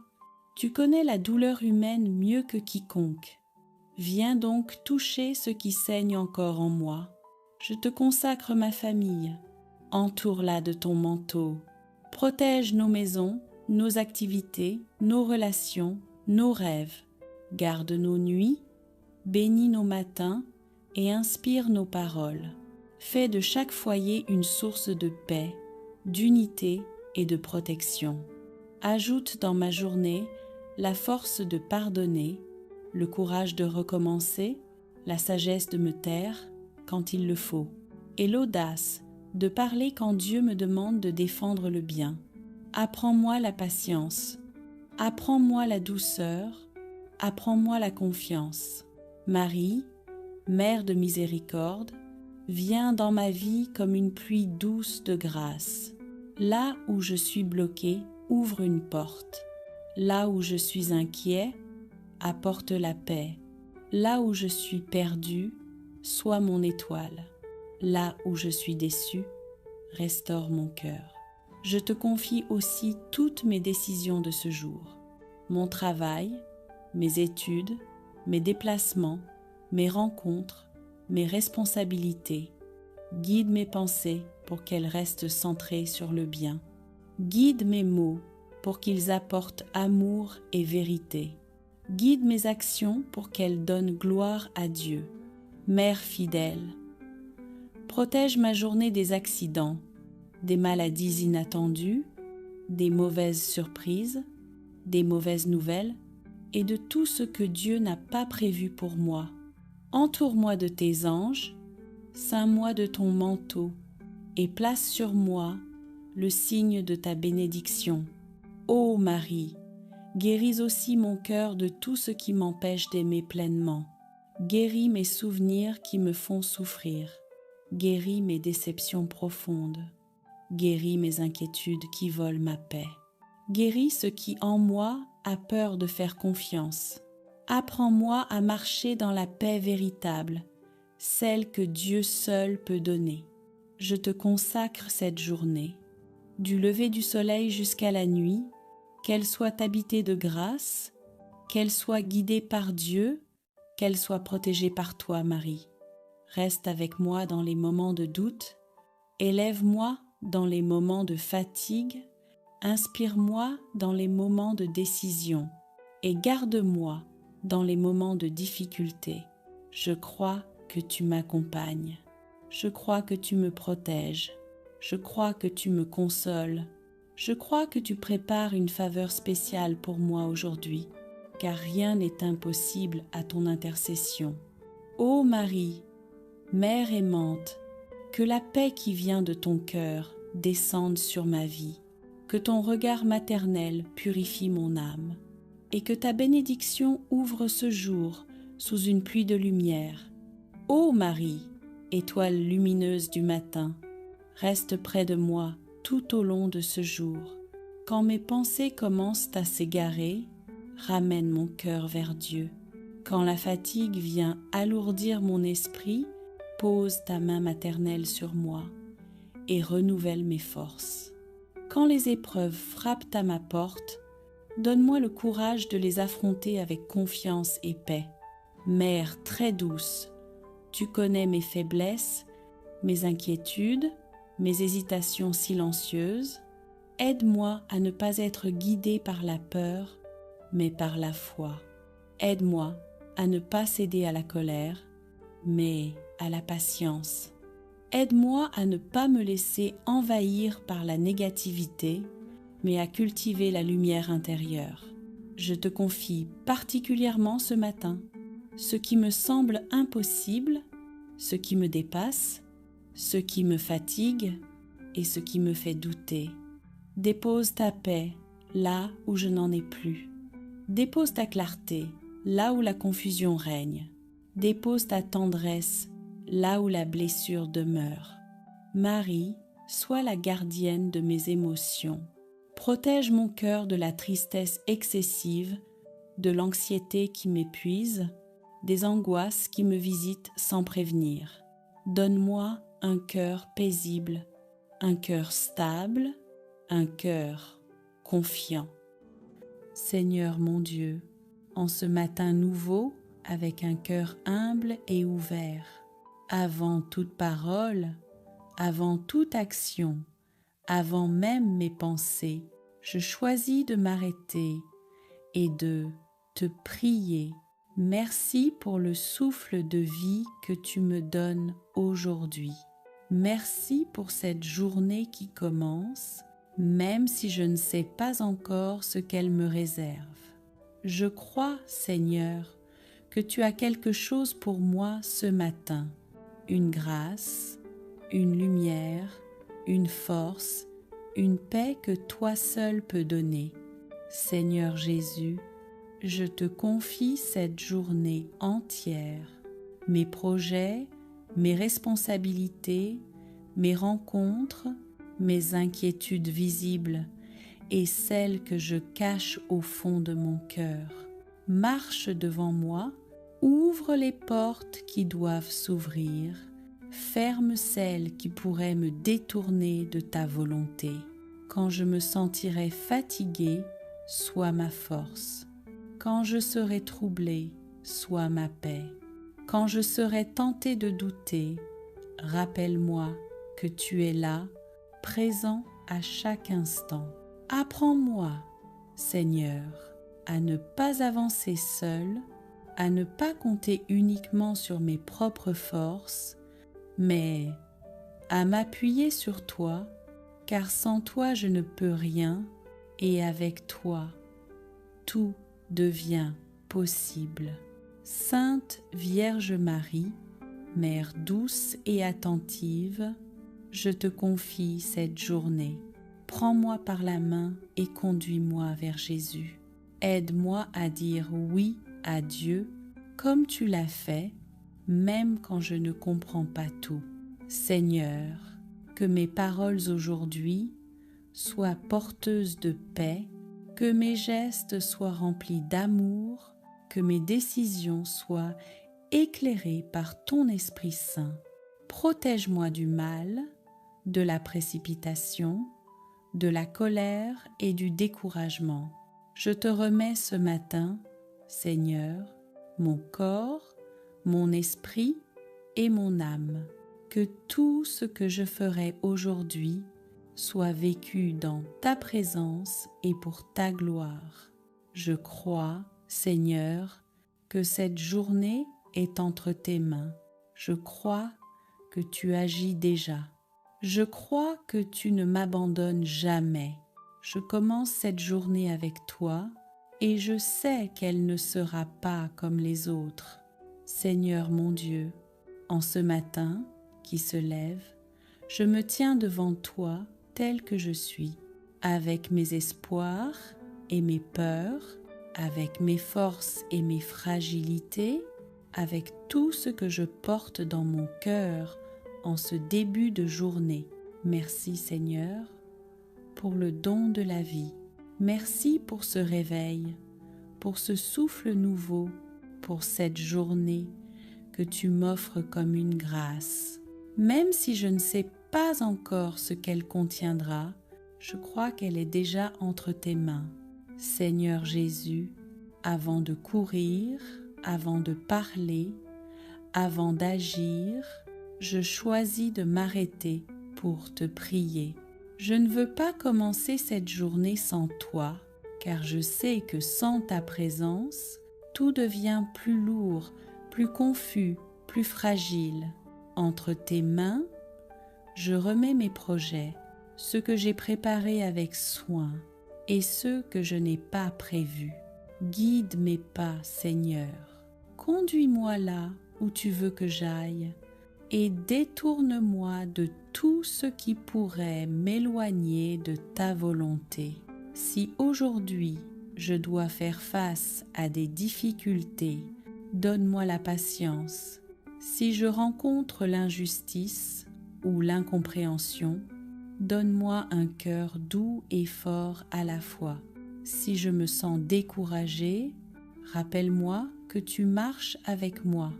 tu connais la douleur humaine mieux que quiconque. Viens donc toucher ce qui saigne encore en moi. Je te consacre ma famille. Entoure-la de ton manteau. Protège nos maisons, nos activités, nos relations, nos rêves. Garde nos nuits, bénis nos matins et inspire nos paroles. Fais de chaque foyer une source de paix, d'unité et de protection. Ajoute dans ma journée la force de pardonner, le courage de recommencer, la sagesse de me taire quand il le faut, et l'audace de parler quand Dieu me demande de défendre le bien. Apprends-moi la patience, apprends-moi la douceur, apprends-moi la confiance. Marie, Mère de miséricorde, viens dans ma vie comme une pluie douce de grâce. Là où je suis bloqué, ouvre une porte. Là où je suis inquiet, apporte la paix. Là où je suis perdu, sois mon étoile. Là où je suis déçu, restaure mon cœur. Je te confie aussi toutes mes décisions de ce jour. Mon travail, mes études, mes déplacements, mes rencontres, mes responsabilités. Guide mes pensées pour qu'elles restent centrées sur le bien. Guide mes mots pour qu'ils apportent amour et vérité. Guide mes actions pour qu'elles donnent gloire à Dieu. Mère fidèle, protège ma journée des accidents, des maladies inattendues, des mauvaises surprises, des mauvaises nouvelles et de tout ce que Dieu n'a pas prévu pour moi. Entoure-moi de tes anges, ceins-moi de ton manteau et place sur moi le signe de ta bénédiction. Ô Marie, guéris aussi mon cœur de tout ce qui m'empêche d'aimer pleinement. Guéris mes souvenirs qui me font souffrir. Guéris mes déceptions profondes. Guéris mes inquiétudes qui volent ma paix. Guéris ce qui en moi a peur de faire confiance. Apprends-moi à marcher dans la paix véritable, celle que Dieu seul peut donner. Je te consacre cette journée. Du lever du soleil jusqu'à la nuit, qu'elle soit habitée de grâce, qu'elle soit guidée par Dieu, qu'elle soit protégée par toi, Marie. Reste avec moi dans les moments de doute, élève-moi dans les moments de fatigue, inspire-moi dans les moments de décision et garde-moi dans les moments de difficulté. Je crois que tu m'accompagnes, je crois que tu me protèges, je crois que tu me consoles, je crois que tu prépares une faveur spéciale pour moi aujourd'hui, car rien n'est impossible à ton intercession. Ô Marie, Mère aimante, que la paix qui vient de ton cœur descende sur ma vie, que ton regard maternel purifie mon âme, et que ta bénédiction ouvre ce jour sous une pluie de lumière. Ô Marie, étoile lumineuse du matin, reste près de moi tout au long de ce jour. Quand mes pensées commencent à s'égarer, ramène mon cœur vers Dieu. Quand la fatigue vient alourdir mon esprit, pose ta main maternelle sur moi et renouvelle mes forces. Quand les épreuves frappent à ma porte, donne-moi le courage de les affronter avec confiance et paix. Mère très douce, tu connais mes faiblesses, mes inquiétudes, mes hésitations silencieuses. Aide-moi à ne pas être guidée par la peur, mais par la foi. Aide-moi à ne pas céder à la colère, mais à la patience. Aide-moi à ne pas me laisser envahir par la négativité, mais à cultiver la lumière intérieure. Je te confie particulièrement ce matin ce qui me semble impossible, ce qui me dépasse, ce qui me fatigue et ce qui me fait douter. Dépose ta paix là où je n'en ai plus. Dépose ta clarté là où la confusion règne. Dépose ta tendresse là où la blessure demeure. Marie, sois la gardienne de mes émotions. Protège mon cœur de la tristesse excessive, de l'anxiété qui m'épuise, des angoisses qui me visitent sans prévenir. Donne-moi un cœur paisible, un cœur stable, un cœur confiant. Seigneur mon Dieu, en ce matin nouveau, avec un cœur humble et ouvert, avant toute parole, avant toute action, avant même mes pensées, je choisis de m'arrêter et de te prier Merci pour le souffle de vie que tu me donnes aujourd'hui. Merci pour cette journée qui commence, même si je ne sais pas encore ce qu'elle me réserve. Je crois, Seigneur, que tu as quelque chose pour moi ce matin, une grâce, une lumière, une force, une paix que toi seul peux donner. Seigneur Jésus, je te confie cette journée entière, mes projets, mes responsabilités, mes rencontres, mes inquiétudes visibles et celles que je cache au fond de mon cœur. Marche devant moi, ouvre les portes qui doivent s'ouvrir, ferme celles qui pourraient me détourner de ta volonté. Quand je me sentirai fatigué, sois ma force. Quand je serai troublé, sois ma paix. Quand je serai tenté de douter, rappelle-moi que tu es là, présent à chaque instant. Apprends-moi, Seigneur, à ne pas avancer seul, à ne pas compter uniquement sur mes propres forces, mais à m'appuyer sur toi, car sans toi je ne peux rien, et avec toi, tout devient possible. Sainte Vierge Marie, Mère douce et attentive, je te confie cette journée. Prends-moi par la main et conduis-moi vers Jésus. Aide-moi à dire oui à Dieu comme tu l'as fait, même quand je ne comprends pas tout. Seigneur, que mes paroles aujourd'hui soient porteuses de paix, que mes gestes soient remplis d'amour, que mes décisions soient éclairées par ton Esprit Saint. Protège-moi du mal, de la précipitation, de la colère et du découragement. Je te remets ce matin, Seigneur, mon corps, mon esprit et mon âme. Que tout ce que je ferai aujourd'hui soit vécu dans ta présence et pour ta gloire. Je crois, Seigneur, que cette journée est entre tes mains. Je crois que tu agis déjà. Je crois que tu ne m'abandonnes jamais. Je commence cette journée avec toi et je sais qu'elle ne sera pas comme les autres. Seigneur mon Dieu, en ce matin qui se lève, je me tiens devant toi tel que je suis, avec mes espoirs et mes peurs, avec mes forces et mes fragilités, avec tout ce que je porte dans mon cœur en ce début de journée. Merci Seigneur pour le don de la vie. Merci pour ce réveil, pour ce souffle nouveau, pour cette journée que tu m'offres comme une grâce. Même si je ne sais pas encore ce qu'elle contiendra, je crois qu'elle est déjà entre tes mains. Seigneur Jésus, avant de courir, avant de parler, avant d'agir, je choisis de m'arrêter pour te prier. Je ne veux pas commencer cette journée sans toi, car je sais que sans ta présence, tout devient plus lourd, plus confus, plus fragile. Entre tes mains, je remets mes projets, ceux que j'ai préparés avec soin et ceux que je n'ai pas prévus. Guide mes pas, Seigneur. Conduis-moi là où tu veux que j'aille et détourne-moi de tout ce qui pourrait m'éloigner de ta volonté. Si aujourd'hui je dois faire face à des difficultés, donne-moi la patience. Si je rencontre l'injustice ou l'incompréhension, donne-moi un cœur doux et fort à la fois. Si je me sens découragée, rappelle-moi que tu marches avec moi.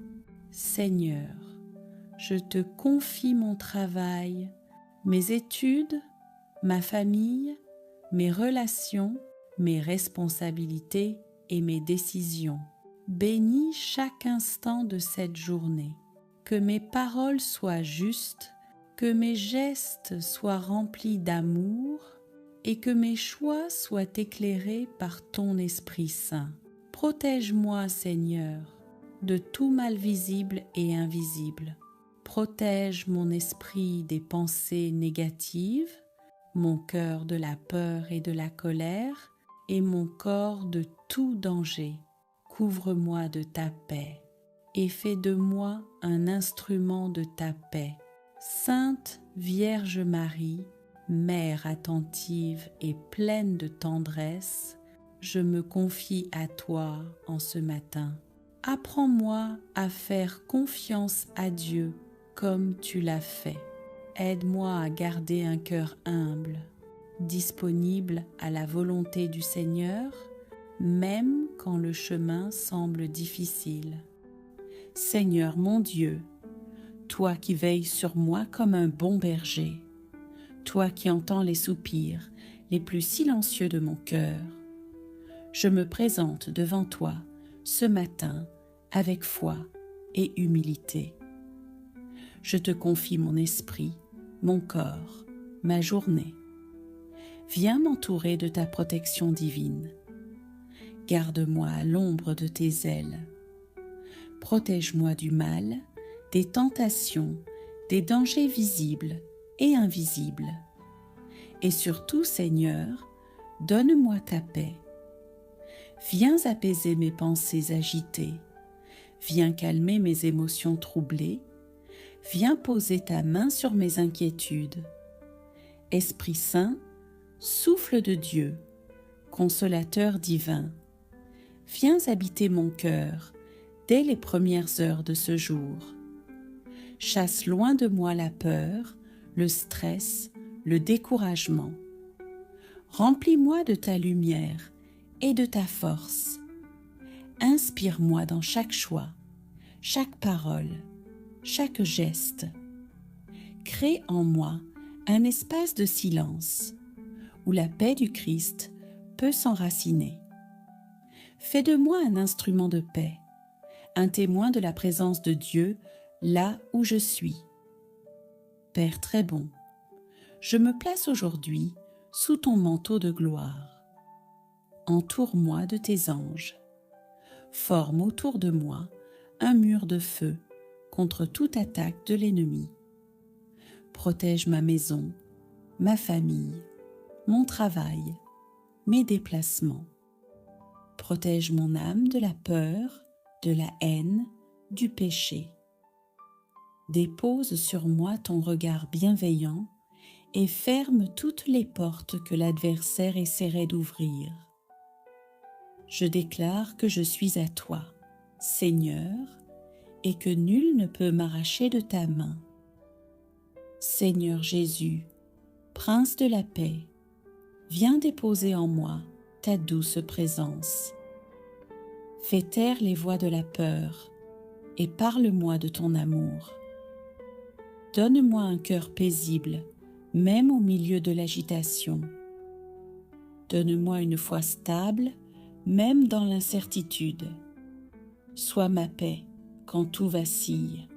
Seigneur, je te confie mon travail, mes études, ma famille, mes relations, mes responsabilités et mes décisions. Bénis chaque instant de cette journée. Que mes paroles soient justes, que mes gestes soient remplis d'amour et que mes choix soient éclairés par ton Esprit Saint. Protège-moi, Seigneur, de tout mal visible et invisible. Protège mon esprit des pensées négatives, mon cœur de la peur et de la colère, et mon corps de tout danger. Couvre-moi de ta paix, et fais de moi un instrument de ta paix. Sainte Vierge Marie, Mère attentive et pleine de tendresse, je me confie à toi en ce matin. Apprends-moi à faire confiance à Dieu comme tu l'as fait. Aide-moi à garder un cœur humble, disponible à la volonté du Seigneur, même quand le chemin semble difficile. Seigneur mon Dieu, toi qui veilles sur moi comme un bon berger, toi qui entends les soupirs les plus silencieux de mon cœur, je me présente devant toi ce matin avec foi et humilité. Je te confie mon esprit, mon corps, ma journée. Viens m'entourer de ta protection divine. Garde-moi à l'ombre de tes ailes. Protège-moi du mal, des tentations, des dangers visibles et invisibles. Et surtout, Seigneur, donne-moi ta paix. Viens apaiser mes pensées agitées. Viens calmer mes émotions troublées. Viens poser ta main sur mes inquiétudes. Esprit Saint, souffle de Dieu, consolateur divin, viens habiter mon cœur dès les premières heures de ce jour. Chasse loin de moi la peur, le stress, le découragement. Remplis-moi de ta lumière et de ta force. Inspire-moi dans chaque choix, chaque parole, chaque geste. Crée en moi un espace de silence où la paix du Christ peut s'enraciner. Fais de moi un instrument de paix, un témoin de la présence de Dieu là où je suis. Père très bon, je me place aujourd'hui sous ton manteau de gloire. Entoure-moi de tes anges. Forme autour de moi un mur de feu contre toute attaque de l'ennemi. Protège ma maison, ma famille, mon travail, mes déplacements. Protège mon âme de la peur, de la haine, du péché. Dépose sur moi ton regard bienveillant et ferme toutes les portes que l'adversaire essaierait d'ouvrir. Je déclare que je suis à toi, Seigneur, et que nul ne peut m'arracher de ta main. Seigneur Jésus, Prince de la paix, viens déposer en moi ta douce présence. Fais taire les voix de la peur et parle-moi de ton amour. Donne-moi un cœur paisible, même au milieu de l'agitation. Donne-moi une foi stable, même dans l'incertitude. Sois ma paix quand tout vacille.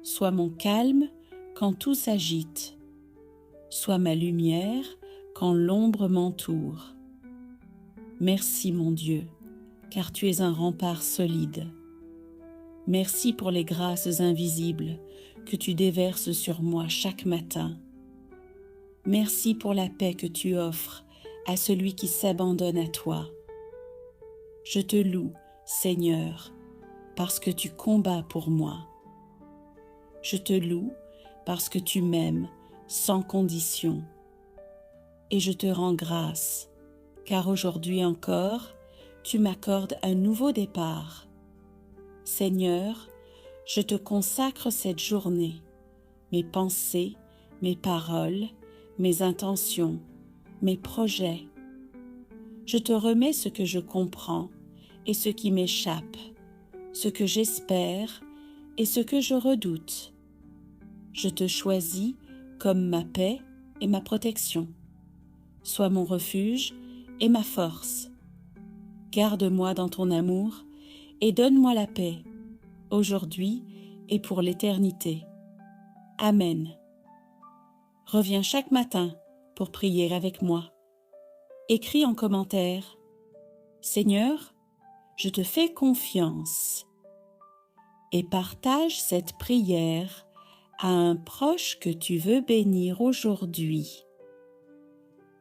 Sois mon calme quand tout s'agite. Sois ma lumière quand l'ombre m'entoure. Merci mon Dieu, car tu es un rempart solide. Merci pour les grâces invisibles que tu déverses sur moi chaque matin. Merci pour la paix que tu offres à celui qui s'abandonne à toi. Je te loue, Seigneur, parce que tu combats pour moi. Je te loue parce que tu m'aimes sans condition. Et je te rends grâce, car aujourd'hui encore, tu m'accordes un nouveau départ. Seigneur, je te consacre cette journée, mes pensées, mes paroles, mes intentions, mes projets. Je te remets ce que je comprends et ce qui m'échappe, ce que j'espère et ce que je redoute. Je te choisis comme ma paix et ma protection. Sois mon refuge et ma force. Garde-moi dans ton amour et donne-moi la paix, aujourd'hui et pour l'éternité. Amen. Reviens chaque matin pour prier avec moi. Écris en commentaire: Seigneur, je te fais confiance et partage cette prière à un proche que tu veux bénir aujourd'hui.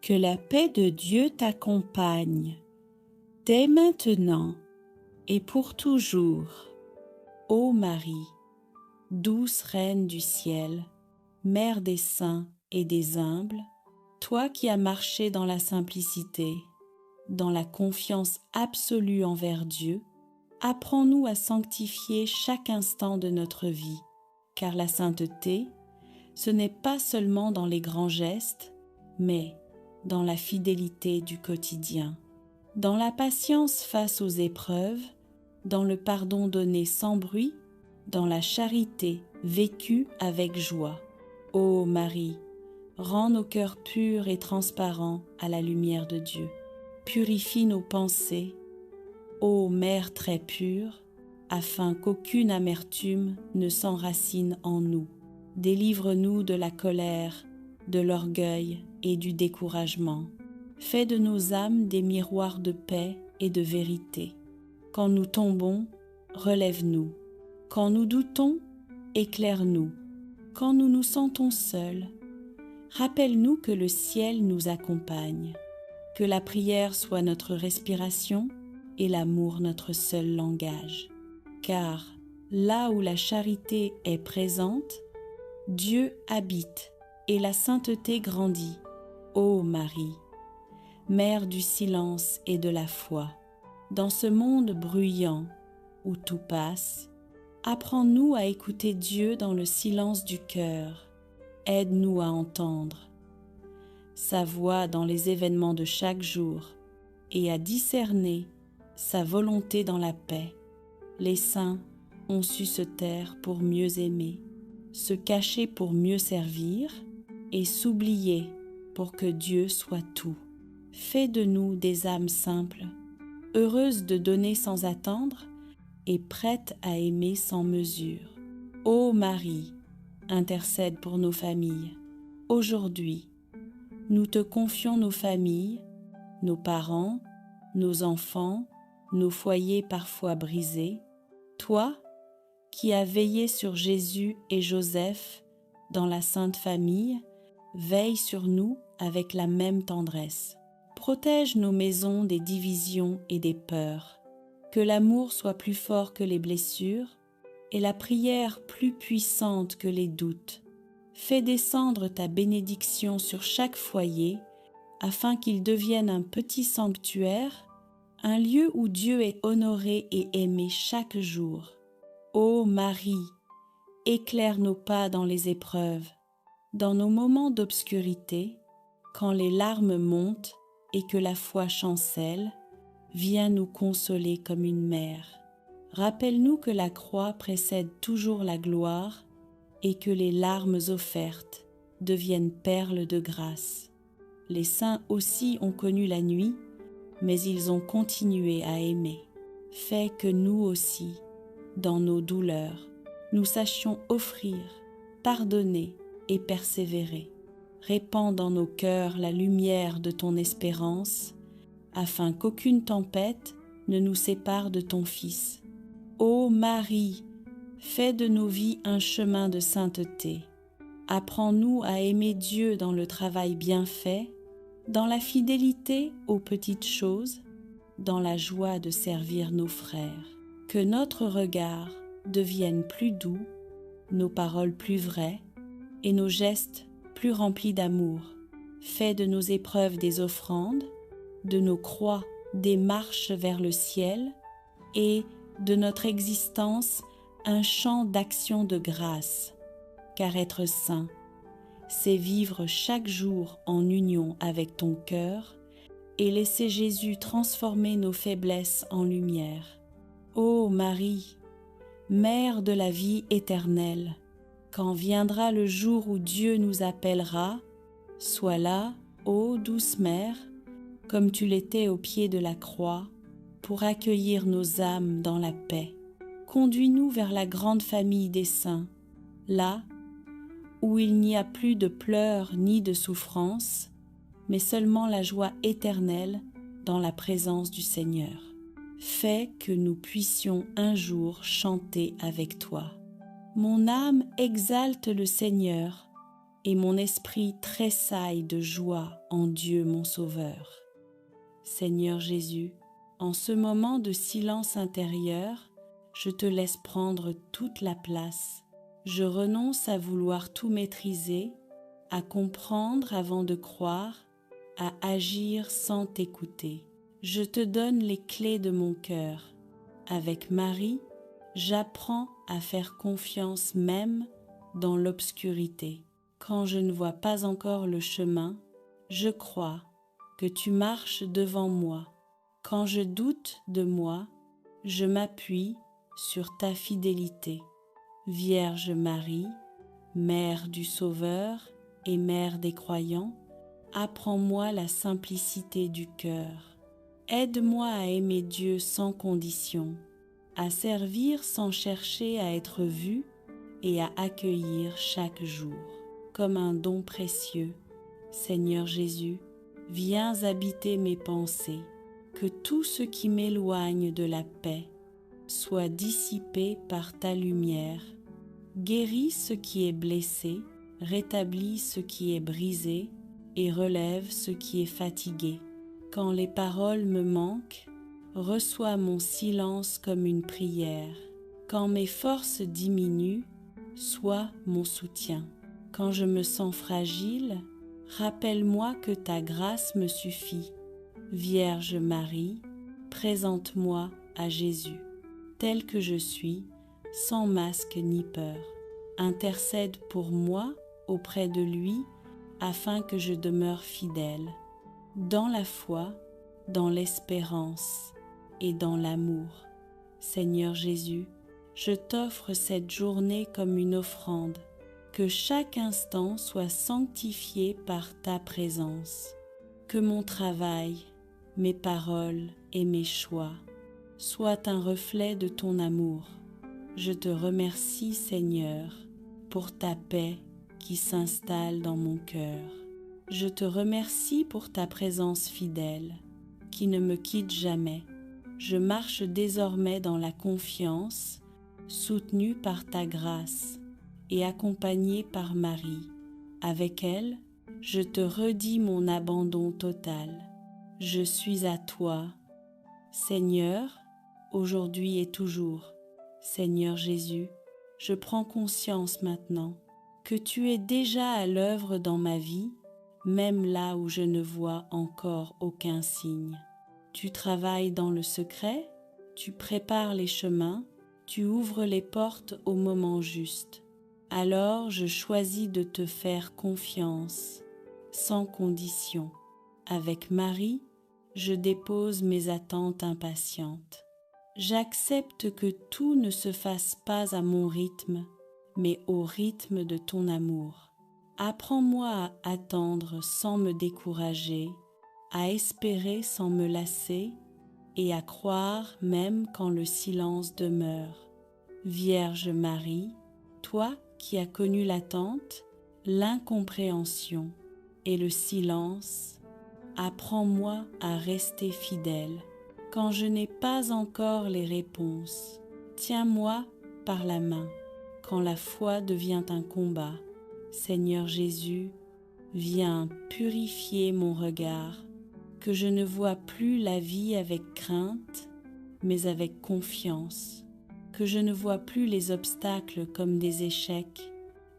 Que la paix de Dieu t'accompagne dès maintenant et pour toujours. Ô Marie, douce Reine du ciel, Mère des saints et des humbles, toi qui as marché dans la simplicité, dans la confiance absolue envers Dieu, apprends-nous à sanctifier chaque instant de notre vie, car la sainteté, ce n'est pas seulement dans les grands gestes, mais dans la fidélité du quotidien, dans la patience face aux épreuves, dans le pardon donné sans bruit, dans la charité vécue avec joie. Ô Marie, rends nos cœurs purs et transparents à la lumière de Dieu. Purifie nos pensées, ô Mère très pure, afin qu'aucune amertume ne s'enracine en nous. Délivre-nous de la colère, de l'orgueil et du découragement. Fais de nos âmes des miroirs de paix et de vérité. Quand nous tombons, relève-nous. Quand nous doutons, éclaire-nous. Quand nous nous sentons seuls, rappelle-nous que le ciel nous accompagne, que la prière soit notre respiration et l'amour notre seul langage. Car là où la charité est présente, Dieu habite et la sainteté grandit. Ô Marie, Mère du silence et de la foi, dans ce monde bruyant où tout passe, apprends-nous à écouter Dieu dans le silence du cœur. Aide-nous à entendre sa voix dans les événements de chaque jour et à discerner sa volonté dans la paix. Les saints ont su se taire pour mieux aimer, se cacher pour mieux servir et s'oublier pour que Dieu soit tout. Fais de nous des âmes simples, heureuses de donner sans attendre et prêtes à aimer sans mesure. Ô Marie, intercède pour nos familles. Aujourd'hui, nous te confions nos familles, nos parents, nos enfants, nos foyers parfois brisés. Toi, qui as veillé sur Jésus et Joseph dans la Sainte Famille, veille sur nous avec la même tendresse. Protège nos maisons des divisions et des peurs. Que l'amour soit plus fort que les blessures et la prière plus puissante que les doutes. Fais descendre ta bénédiction sur chaque foyer afin qu'il devienne un petit sanctuaire, un lieu où Dieu est honoré et aimé chaque jour. Ô Marie, éclaire nos pas dans les épreuves, dans nos moments d'obscurité, quand les larmes montent et que la foi chancelle, viens nous consoler comme une mère. Rappelle-nous que la croix précède toujours la gloire et que les larmes offertes deviennent perles de grâce. Les saints aussi ont connu la nuit, mais ils ont continué à aimer. Fais que nous aussi, dans nos douleurs, nous sachions offrir, pardonner et persévérer. Répands dans nos cœurs la lumière de ton espérance, afin qu'aucune tempête ne nous sépare de ton Fils. Ô Marie, fais de nos vies un chemin de sainteté. Apprends-nous à aimer Dieu dans le travail bien fait, dans la fidélité aux petites choses, dans la joie de servir nos frères. Que notre regard devienne plus doux, nos paroles plus vraies et nos gestes plus remplis d'amour. Fais de nos épreuves des offrandes, de nos croix des marches vers le ciel et de notre existence un chant d'action de grâce. Car être saint, c'est vivre chaque jour en union avec ton cœur et laisser Jésus transformer nos faiblesses en lumière. Ô Marie, Mère de la vie éternelle, quand viendra le jour où Dieu nous appellera, sois là, ô douce Mère, comme tu l'étais au pied de la croix, pour accueillir nos âmes dans la paix. Conduis-nous vers la grande famille des saints, là où il n'y a plus de pleurs ni de souffrances, mais seulement la joie éternelle dans la présence du Seigneur. fais que nous puissions un jour chanter avec toi. Mon âme exalte le Seigneur, et mon esprit tressaille de joie en Dieu mon Sauveur. Seigneur Jésus, en ce moment de silence intérieur, je te laisse prendre toute la place. Je renonce à vouloir tout maîtriser, à comprendre avant de croire, à agir sans t'écouter. Je te donne les clés de mon cœur. Avec Marie, j'apprends à faire confiance même dans l'obscurité. Quand je ne vois pas encore le chemin, je crois que tu marches devant moi. Quand je doute de moi, je m'appuie sur ta fidélité. Vierge Marie, Mère du Sauveur et Mère des croyants, apprends-moi la simplicité du cœur. Aide-moi à aimer Dieu sans condition, à servir sans chercher à être vu et à accueillir chaque jour comme un don précieux. Seigneur Jésus, viens habiter mes pensées, que tout ce qui m'éloigne de la paix soit dissipé par ta lumière. Guéris ce qui est blessé, rétablis ce qui est brisé et relève ce qui est fatigué. Quand les paroles me manquent, reçois mon silence comme une prière. Quand mes forces diminuent, sois mon soutien. Quand je me sens fragile, rappelle-moi que ta grâce me suffit. Vierge Marie, présente-moi à Jésus, tel que je suis, sans masque ni peur. Intercède pour moi auprès de lui, afin que je demeure fidèle, dans la foi, dans l'espérance et dans l'amour. Seigneur Jésus, je t'offre cette journée comme une offrande, que chaque instant soit sanctifié par ta présence, que mon travail, mes paroles et mes choix soient un reflet de ton amour. Je te remercie, Seigneur, pour ta paix qui s'installe dans mon cœur. Je te remercie pour ta présence fidèle, qui ne me quitte jamais. Je marche désormais dans la confiance, soutenue par ta grâce et accompagnée par Marie. Avec elle, je te redis mon abandon total. Je suis à toi, Seigneur, aujourd'hui et toujours. Seigneur Jésus, je prends conscience maintenant que tu es déjà à l'œuvre dans ma vie, même là où je ne vois encore aucun signe. Tu travailles dans le secret, tu prépares les chemins, tu ouvres les portes au moment juste. Alors je choisis de te faire confiance, sans condition. Avec Marie, je dépose mes attentes impatientes. J'accepte que tout ne se fasse pas à mon rythme, mais au rythme de ton amour. Apprends-moi à attendre sans me décourager, à espérer sans me lasser et à croire même quand le silence demeure. Vierge Marie, toi qui as connu l'attente, l'incompréhension et le silence, apprends-moi à rester fidèle. Quand je n'ai pas encore les réponses, tiens-moi par la main. Quand la foi devient un combat, Seigneur Jésus, viens purifier mon regard, que je ne vois plus la vie avec crainte, mais avec confiance, que je ne vois plus les obstacles comme des échecs,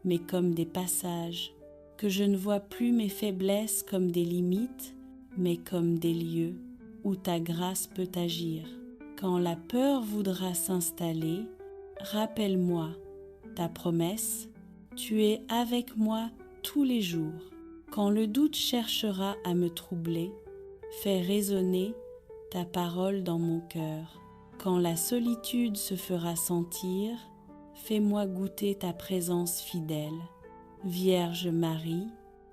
mais comme des passages, que je ne vois plus mes faiblesses comme des limites, mais comme des lieux où ta grâce peut agir. Quand la peur voudra s'installer, rappelle-moi ta promesse, tu es avec moi tous les jours. Quand le doute cherchera à me troubler, fais résonner ta parole dans mon cœur. Quand la solitude se fera sentir, fais-moi goûter ta présence fidèle. Vierge Marie,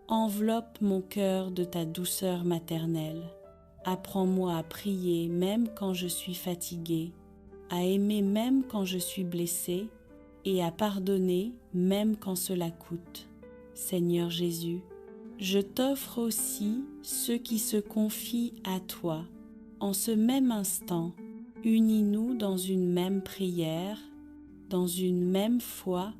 enveloppe mon cœur de ta douceur maternelle. Apprends-moi à prier même quand je suis fatiguée, à aimer même quand je suis blessée et à pardonner même quand cela coûte. Seigneur Jésus, je t'offre aussi ceux qui se confient à toi. En ce même instant, Unis-nous dans une même prière, dans une même foi,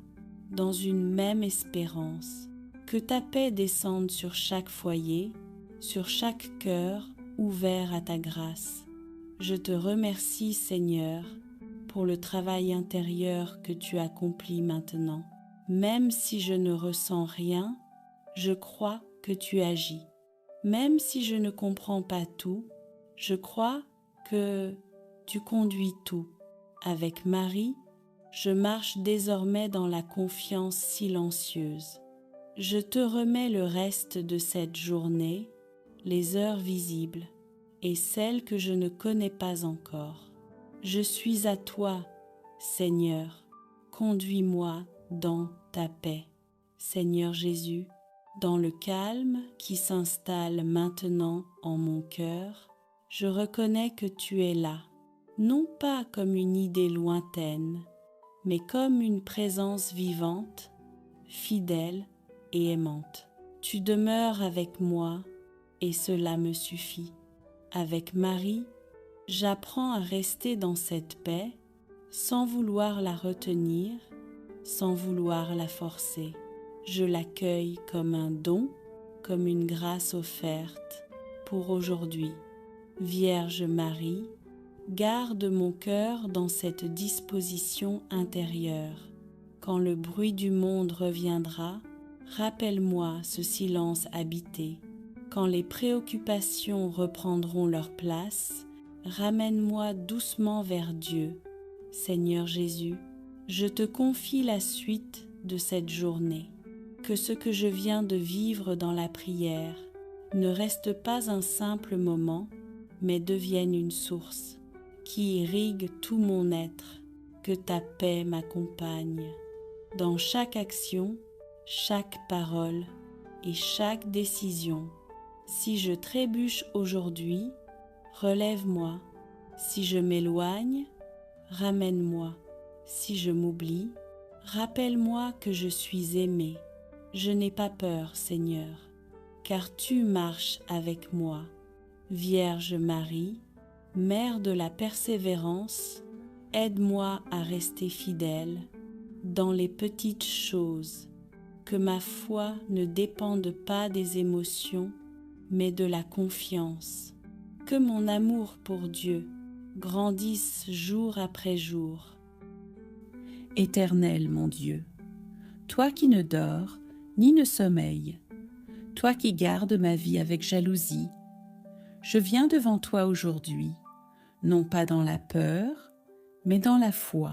dans une même espérance. Que ta paix descende sur chaque foyer, sur chaque cœur ouvert à ta grâce. Je te remercie, Seigneur, pour le travail intérieur que tu accomplis maintenant. Même si je ne ressens rien, je crois que tu agis. Même si je ne comprends pas tout, je crois que tu conduis tout. Avec Marie, je marche désormais dans la confiance silencieuse. Je te remets le reste de cette journée, les heures visibles et celles que je ne connais pas encore. Je suis à toi, Seigneur, conduis-moi dans ta paix. Seigneur Jésus, dans le calme qui s'installe maintenant en mon cœur, je reconnais que tu es là, non pas comme une idée lointaine, mais comme une présence vivante, fidèle et aimante. Tu demeures avec moi et cela me suffit. Avec Marie, j'apprends à rester dans cette paix sans vouloir la retenir, sans vouloir la forcer. Je l'accueille comme un don, comme une grâce offerte pour aujourd'hui. Vierge Marie, garde mon cœur dans cette disposition intérieure. Quand le bruit du monde reviendra, rappelle-moi ce silence habité. Quand les préoccupations reprendront leur place, ramène-moi doucement vers Dieu. Seigneur Jésus, je te confie la suite de cette journée. Que ce que je viens de vivre dans la prière ne reste pas un simple moment, mais devienne une source qui irrigue tout mon être. Que ta paix m'accompagne. Dans chaque action, chaque parole et chaque décision. Si je trébuche aujourd'hui, relève-moi. Si je m'éloigne, ramène-moi. Si je m'oublie, rappelle-moi que je suis aimé. Je n'ai pas peur, Seigneur, car tu marches avec moi. Vierge Marie, Mère de la persévérance, aide-moi à rester fidèle dans les petites choses. Que ma foi ne dépende pas des émotions, mais de la confiance. Que mon amour pour Dieu grandisse jour après jour. Éternel mon Dieu, toi qui ne dors ni ne sommeilles, toi qui gardes ma vie avec jalousie, je viens devant toi aujourd'hui, non pas dans la peur, mais dans la foi.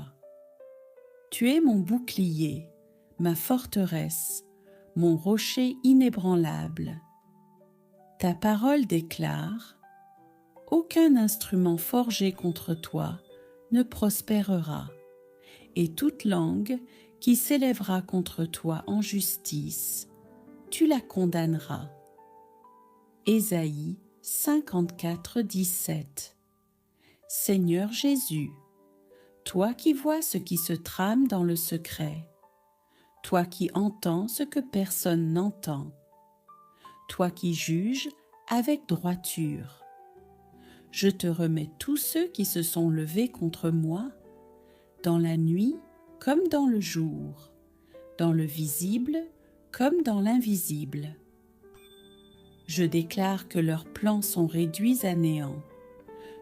Tu es mon bouclier, ma forteresse, mon rocher inébranlable. Ta parole déclare: aucun instrument forgé contre toi ne prospérera, et toute langue qui s'élèvera contre toi en justice, tu la condamneras. Ésaïe 54, 17. Seigneur Jésus, toi qui vois ce qui se trame dans le secret, toi qui entends ce que personne n'entend, toi qui juges avec droiture, je te remets tous ceux qui se sont levés contre moi, dans la nuit comme dans le jour, dans le visible comme dans l'invisible. Je déclare que leurs plans sont réduits à néant,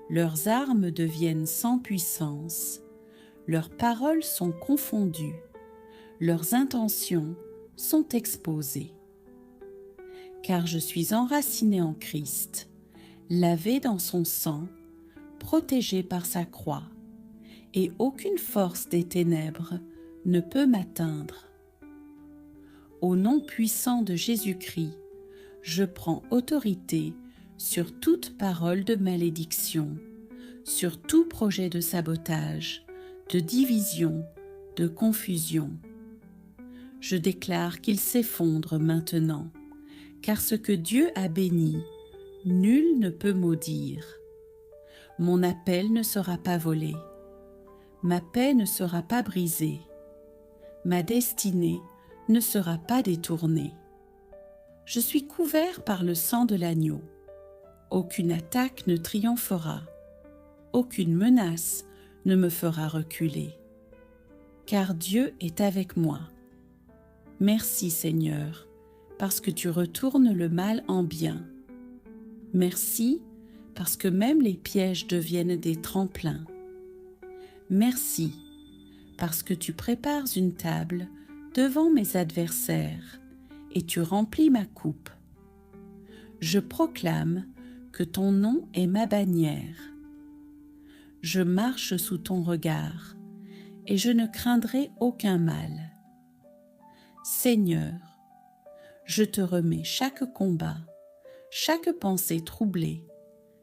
leurs armes deviennent sans puissance, leurs paroles sont confondues, leurs intentions sont exposées. Car je suis enraciné en Christ, lavé dans son sang, protégé par sa croix, et aucune force des ténèbres ne peut m'atteindre. Au nom puissant de Jésus-Christ, je prends autorité sur toute parole de malédiction, sur tout projet de sabotage, de division, de confusion. Je déclare qu'il s'effondre maintenant, car ce que Dieu a béni, nul ne peut maudire. Mon appel ne sera pas volé, ma paix ne sera pas brisée, ma destinée ne sera pas détournée. Je suis couvert par le sang de l'agneau. Aucune attaque ne triomphera. Aucune menace ne me fera reculer, car Dieu est avec moi. Merci Seigneur, parce que tu retournes le mal en bien. Merci, parce que même les pièges deviennent des tremplins. Merci, parce que tu prépares une table devant mes adversaires et tu remplis ma coupe. Je proclame que ton nom est ma bannière. Je marche sous ton regard et je ne craindrai aucun mal. Seigneur, je te remets chaque combat, chaque pensée troublée,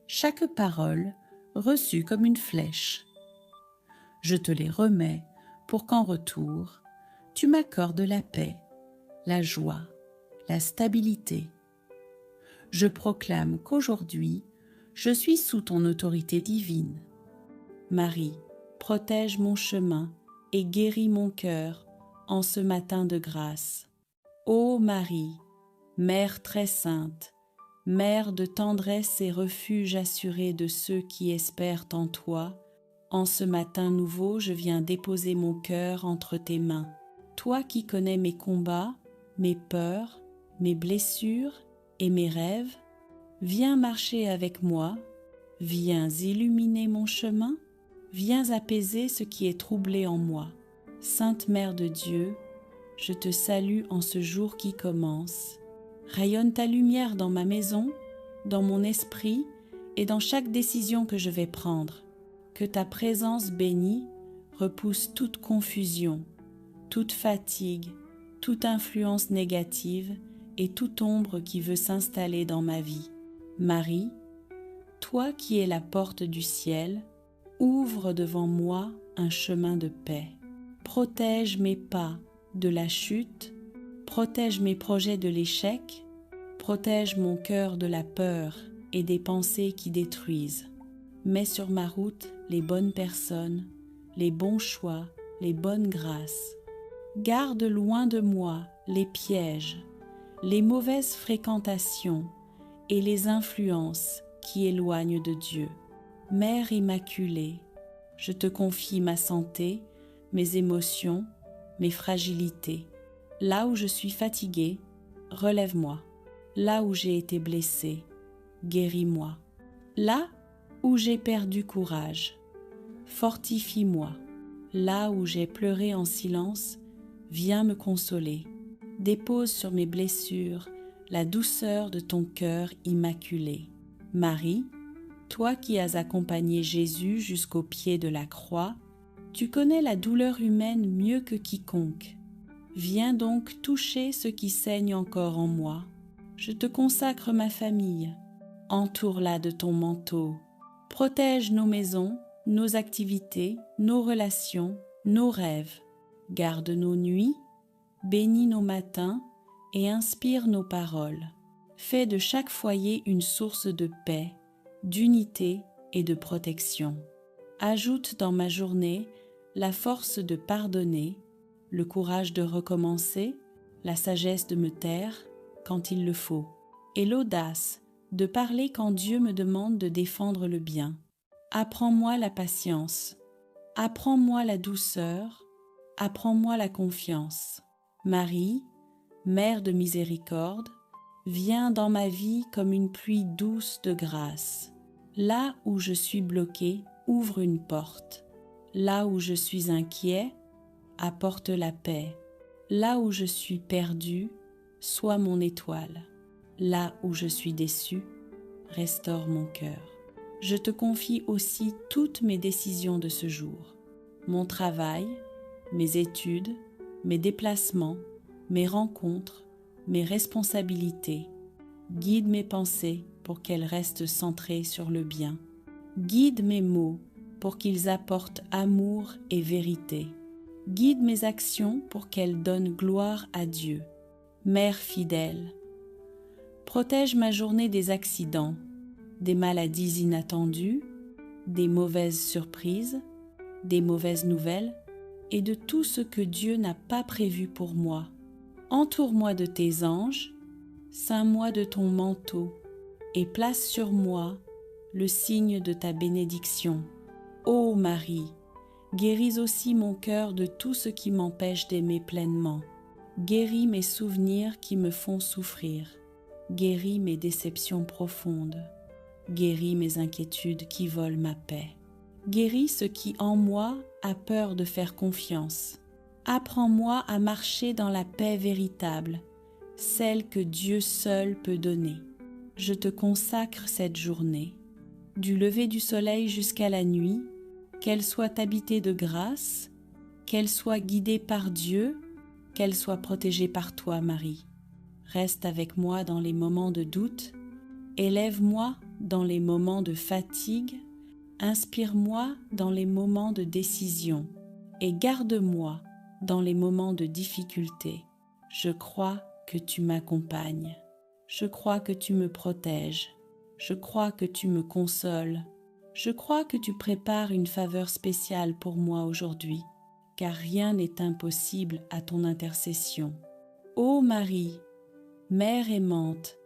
chaque parole reçue comme une flèche. Je te les remets pour qu'en retour, tu m'accordes la paix, la joie, la stabilité. Je proclame qu'aujourd'hui, je suis sous ton autorité divine. Marie, protège mon chemin et guéris mon cœur en ce matin de grâce. Ô Marie, Mère très sainte, Mère de tendresse et refuge assuré de ceux qui espèrent en toi, en ce matin nouveau, je viens déposer mon cœur entre tes mains. Toi qui connais mes combats, mes peurs, mes blessures et mes rêves, viens marcher avec moi, viens illuminer mon chemin, viens apaiser ce qui est troublé en moi. Sainte Mère de Dieu, je te salue en ce jour qui commence. Rayonne ta lumière dans ma maison, dans mon esprit et dans chaque décision que je vais prendre. Que ta présence bénie repousse toute confusion, toute fatigue, toute influence négative et toute ombre qui veut s'installer dans ma vie. Marie, toi qui es la porte du ciel, ouvre devant moi un chemin de paix. Protège mes pas de la chute, protège mes projets de l'échec, protège mon cœur de la peur et des pensées qui détruisent. Mets sur ma route les bonnes personnes, les bons choix, les bonnes grâces. Garde loin de moi les pièges, les mauvaises fréquentations et les influences qui éloignent de Dieu. Mère Immaculée, je te confie ma santé, mes émotions, mes fragilités. Là où je suis fatiguée, relève-moi. Là où j'ai été blessée, guéris-moi. Là où j'ai perdu courage, fortifie-moi. Là où j'ai pleuré en silence, viens me consoler. Dépose sur mes blessures la douceur de ton cœur immaculé. Marie, toi qui as accompagné Jésus jusqu'au pied de la croix, tu connais la douleur humaine mieux que quiconque. Viens donc toucher ce qui saigne encore en moi. Je te consacre ma famille. Entoure-la de ton manteau. Protège nos maisons, nos activités, nos relations, nos rêves. Garde nos nuits, bénis nos matins et inspire nos paroles. Fais de chaque foyer une source de paix, d'unité et de protection. Ajoute dans ma journée la force de pardonner, le courage de recommencer, la sagesse de me taire quand il le faut, et l'audace de parler quand Dieu me demande de défendre le bien. Apprends-moi la patience, apprends-moi la douceur, apprends-moi la confiance. Marie, Mère de miséricorde, viens dans ma vie comme une pluie douce de grâce. Là où je suis bloqué, ouvre une porte. Là où je suis inquiet, apporte la paix. Là où je suis perdu, sois mon étoile. Là où je suis déçu, restaure mon cœur. Je te confie aussi toutes mes décisions de ce jour. Mon travail, mes études, mes déplacements, mes rencontres, mes responsabilités. Guide mes pensées pour qu'elles restent centrées sur le bien. Guide mes mots pour qu'ils apportent amour et vérité. Guide mes actions pour qu'elles donnent gloire à Dieu. Mère fidèle, protège ma journée des accidents, des maladies inattendues, des mauvaises surprises, des mauvaises nouvelles et de tout ce que Dieu n'a pas prévu pour moi. Entoure-moi de tes anges, ceins-moi de ton manteau et place sur moi le signe de ta bénédiction. Ô Marie, guéris aussi mon cœur de tout ce qui m'empêche d'aimer pleinement. Guéris mes souvenirs qui me font souffrir. Guéris mes déceptions profondes. Guéris mes inquiétudes qui volent ma paix. Guéris ce qui en moi a peur de faire confiance. Apprends-moi à marcher dans la paix véritable, celle que Dieu seul peut donner. Je te consacre cette journée. Du lever du soleil jusqu'à la nuit, qu'elle soit habitée de grâce, qu'elle soit guidée par Dieu, qu'elle soit protégée par toi, Marie. Reste avec moi dans les moments de doute, élève-moi dans les moments de fatigue, inspire-moi dans les moments de décision et garde-moi dans les moments de difficulté. Je crois que tu m'accompagnes, je crois que tu me protèges, je crois que tu me consoles, je crois que tu prépares une faveur spéciale pour moi aujourd'hui, car rien n'est impossible à ton intercession. Ô Marie, Mère aimante,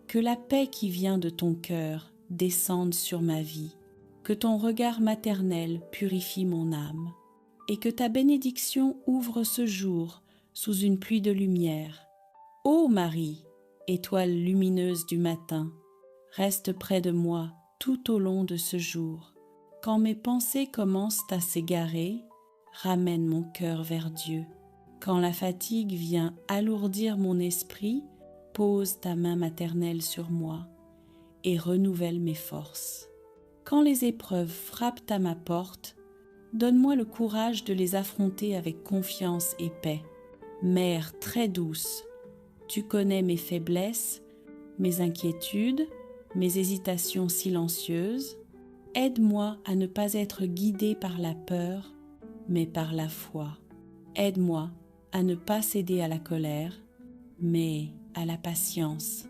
que la paix qui vient de ton cœur descende sur ma vie, que ton regard maternel purifie mon âme, et que ta bénédiction ouvre ce jour sous une pluie de lumière. Ô Marie, étoile lumineuse du matin, reste près de moi tout au long de ce jour. Quand mes pensées commencent à s'égarer, ramène mon cœur vers Dieu. Quand la fatigue vient alourdir mon esprit, pose ta main maternelle sur moi et renouvelle mes forces. Quand les épreuves frappent à ma porte, donne-moi le courage de les affronter avec confiance et paix. Mère très douce, tu connais mes faiblesses, mes inquiétudes, mes hésitations silencieuses. Aide-moi à ne pas être guidée par la peur, mais par la foi. Aide-moi à ne pas céder à la colère, mais à la patience.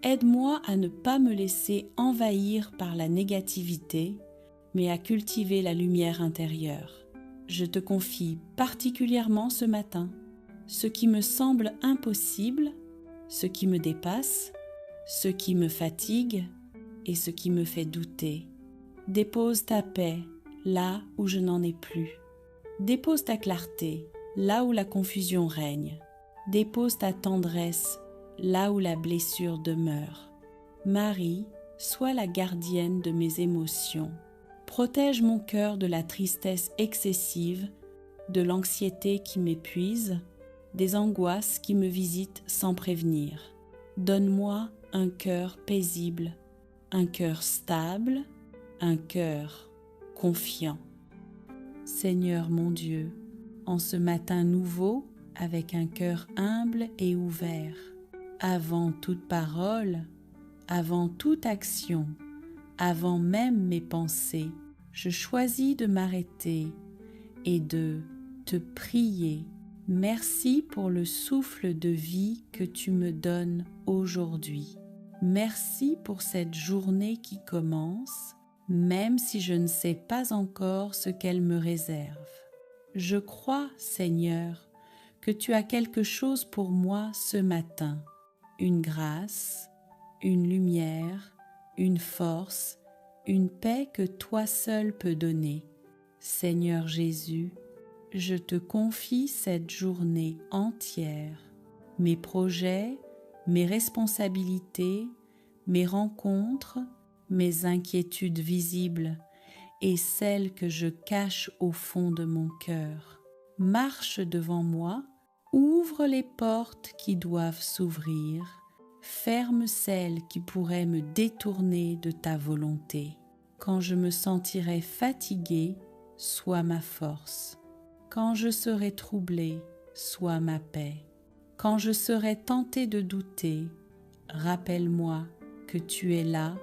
Aide-moi à ne pas me laisser envahir par la négativité, mais à cultiver la lumière intérieure. Je te confie particulièrement ce matin ce qui me semble impossible, ce qui me dépasse, ce qui me fatigue et ce qui me fait douter. Dépose ta paix là où je n'en ai plus. Dépose ta clarté là où la confusion règne. Dépose ta tendresse là où la blessure demeure. Marie, sois la gardienne de mes émotions. Protège mon cœur de la tristesse excessive, de l'anxiété qui m'épuise, des angoisses qui me visitent sans prévenir. Donne-moi un cœur paisible, un cœur stable, un cœur confiant. Seigneur mon Dieu, en ce matin nouveau, avec un cœur humble et ouvert, avant toute parole, avant toute action, avant même mes pensées, je choisis de m'arrêter et de te prier. Merci pour le souffle de vie que tu me donnes aujourd'hui. Merci pour cette journée qui commence, même si je ne sais pas encore ce qu'elle me réserve. Je crois, Seigneur, que tu as quelque chose pour moi ce matin, une grâce, une lumière, une force, une paix que toi seul peux donner. Seigneur Jésus, je te confie cette journée entière, mes projets, mes responsabilités, mes rencontres, mes inquiétudes visibles et celles que je cache au fond de mon cœur. Marche devant moi, ouvre les portes qui doivent s'ouvrir, ferme celles qui pourraient me détourner de ta volonté. Quand je me sentirai fatiguée, sois ma force. Quand je serai troublée, sois ma paix. Quand je serai tentée de douter, rappelle-moi que tu es là,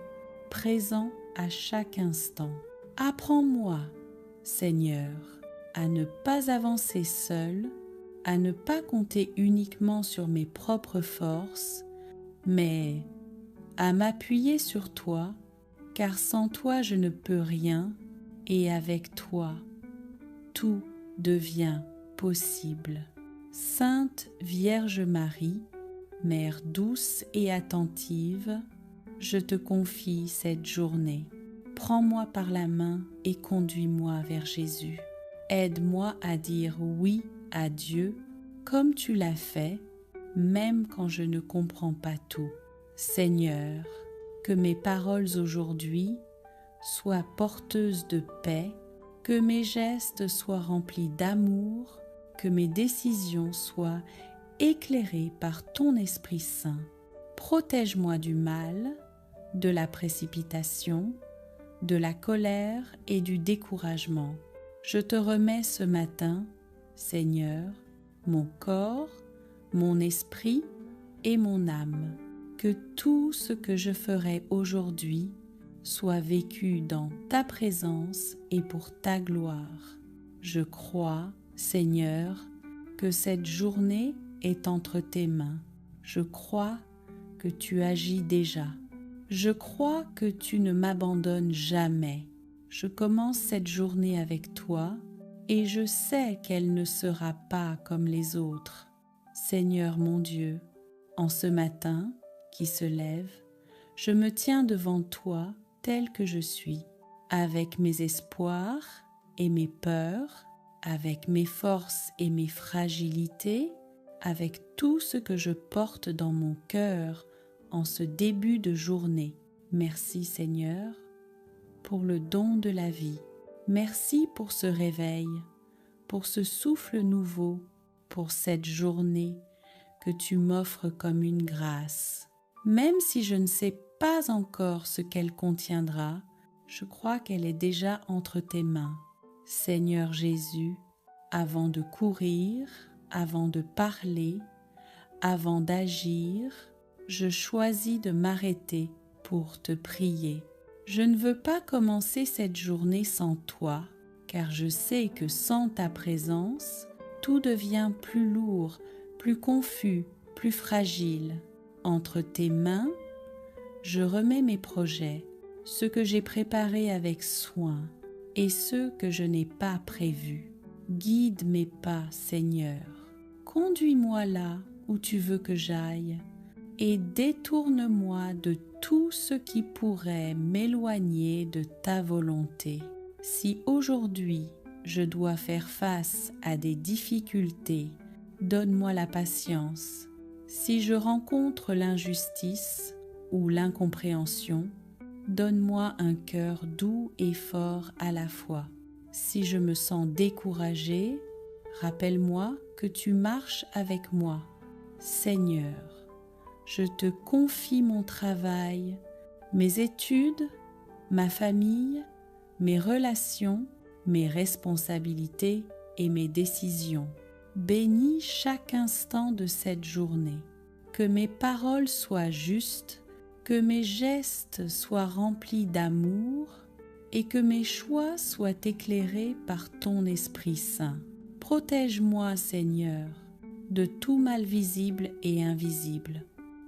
présent à chaque instant. Apprends-moi, Seigneur, à ne pas avancer seul, à ne pas compter uniquement sur mes propres forces, mais à m'appuyer sur toi, car sans toi je ne peux rien, et avec toi, tout devient possible. Sainte Vierge Marie, Mère douce et attentive, je te confie cette journée. Prends-moi par la main et conduis-moi vers Jésus. Aide-moi à dire oui à Dieu comme tu l'as fait, même quand je ne comprends pas tout. Seigneur, que mes paroles aujourd'hui soient porteuses de paix, que mes gestes soient remplis d'amour, que mes décisions soient éclairées par ton Esprit Saint. Protège-moi du mal, de la précipitation, de la colère et du découragement. Je te remets ce matin, Seigneur, mon corps, mon esprit et mon âme. Que tout ce que je ferai aujourd'hui soit vécu dans ta présence et pour ta gloire. Je crois, Seigneur, que cette journée est entre tes mains. Je crois que tu agis déjà. Je crois que tu ne m'abandonnes jamais. Je commence cette journée avec toi et je sais qu'elle ne sera pas comme les autres. Seigneur mon Dieu, en ce matin qui se lève, je me tiens devant toi tel que je suis, avec mes espoirs et mes peurs, avec mes forces et mes fragilités, avec tout ce que je porte dans mon cœur en ce début de journée. Merci Seigneur pour le don de la vie. Merci pour ce réveil, pour ce souffle nouveau, pour cette journée que tu m'offres comme une grâce. Même si je ne sais pas encore ce qu'elle contiendra, je crois qu'elle est déjà entre tes mains. Seigneur Jésus, avant de courir, avant de parler, avant d'agir, je choisis de m'arrêter pour te prier. Je ne veux pas commencer cette journée sans toi, car je sais que sans ta présence, tout devient plus lourd, plus confus, plus fragile. Entre tes mains, je remets mes projets, ceux que j'ai préparés avec soin et ceux que je n'ai pas prévus. Guide mes pas, Seigneur. Conduis-moi là où tu veux que j'aille et détourne-moi de tout ce qui pourrait m'éloigner de ta volonté. Si aujourd'hui je dois faire face à des difficultés, donne-moi la patience. Si je rencontre l'injustice ou l'incompréhension, donne-moi un cœur doux et fort à la fois. Si je me sens découragée, rappelle-moi que tu marches avec moi. Seigneur, je te confie mon travail, mes études, ma famille, mes relations, mes responsabilités et mes décisions. Bénis chaque instant de cette journée. Que mes paroles soient justes, que mes gestes soient remplis d'amour et que mes choix soient éclairés par ton Esprit Saint. Protège-moi, Seigneur, de tout mal visible et invisible.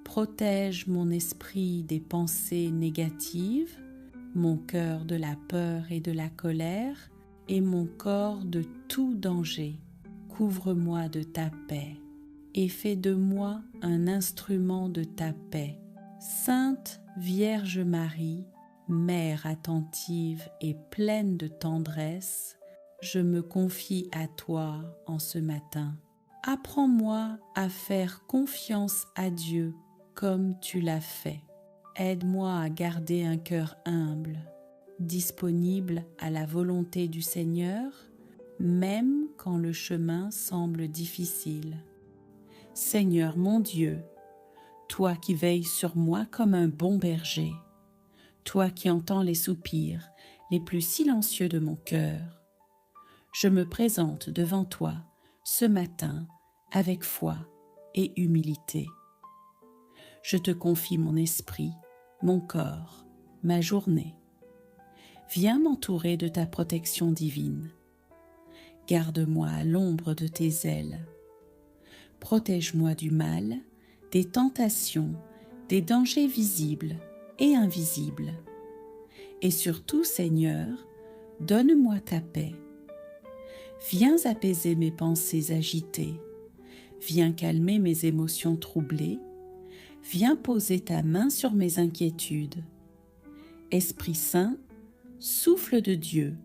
Protège mon esprit des pensées négatives, mon cœur de la peur et de la colère, et mon corps de tout danger. Couvre-moi de ta paix et fais de moi un instrument de ta paix. Sainte Vierge Marie, Mère attentive et pleine de tendresse, je me confie à toi en ce matin. Apprends-moi à faire confiance à Dieu comme tu l'as fait. Aide-moi à garder un cœur humble, disponible à la volonté du Seigneur, même quand le chemin semble difficile. Seigneur mon Dieu, toi qui veilles sur moi comme un bon berger, toi qui entends les soupirs les plus silencieux de mon cœur, je me présente devant toi ce matin avec foi et humilité. Je te confie mon esprit, mon corps, ma journée. Viens m'entourer de ta protection divine. Garde-moi à l'ombre de tes ailes. Protège-moi du mal, des tentations, des dangers visibles et invisibles. Et surtout, Seigneur, donne-moi ta paix. Viens apaiser mes pensées agitées. Viens calmer mes émotions troublées. Viens poser ta main sur mes inquiétudes. Esprit Saint, Souffle de Dieu,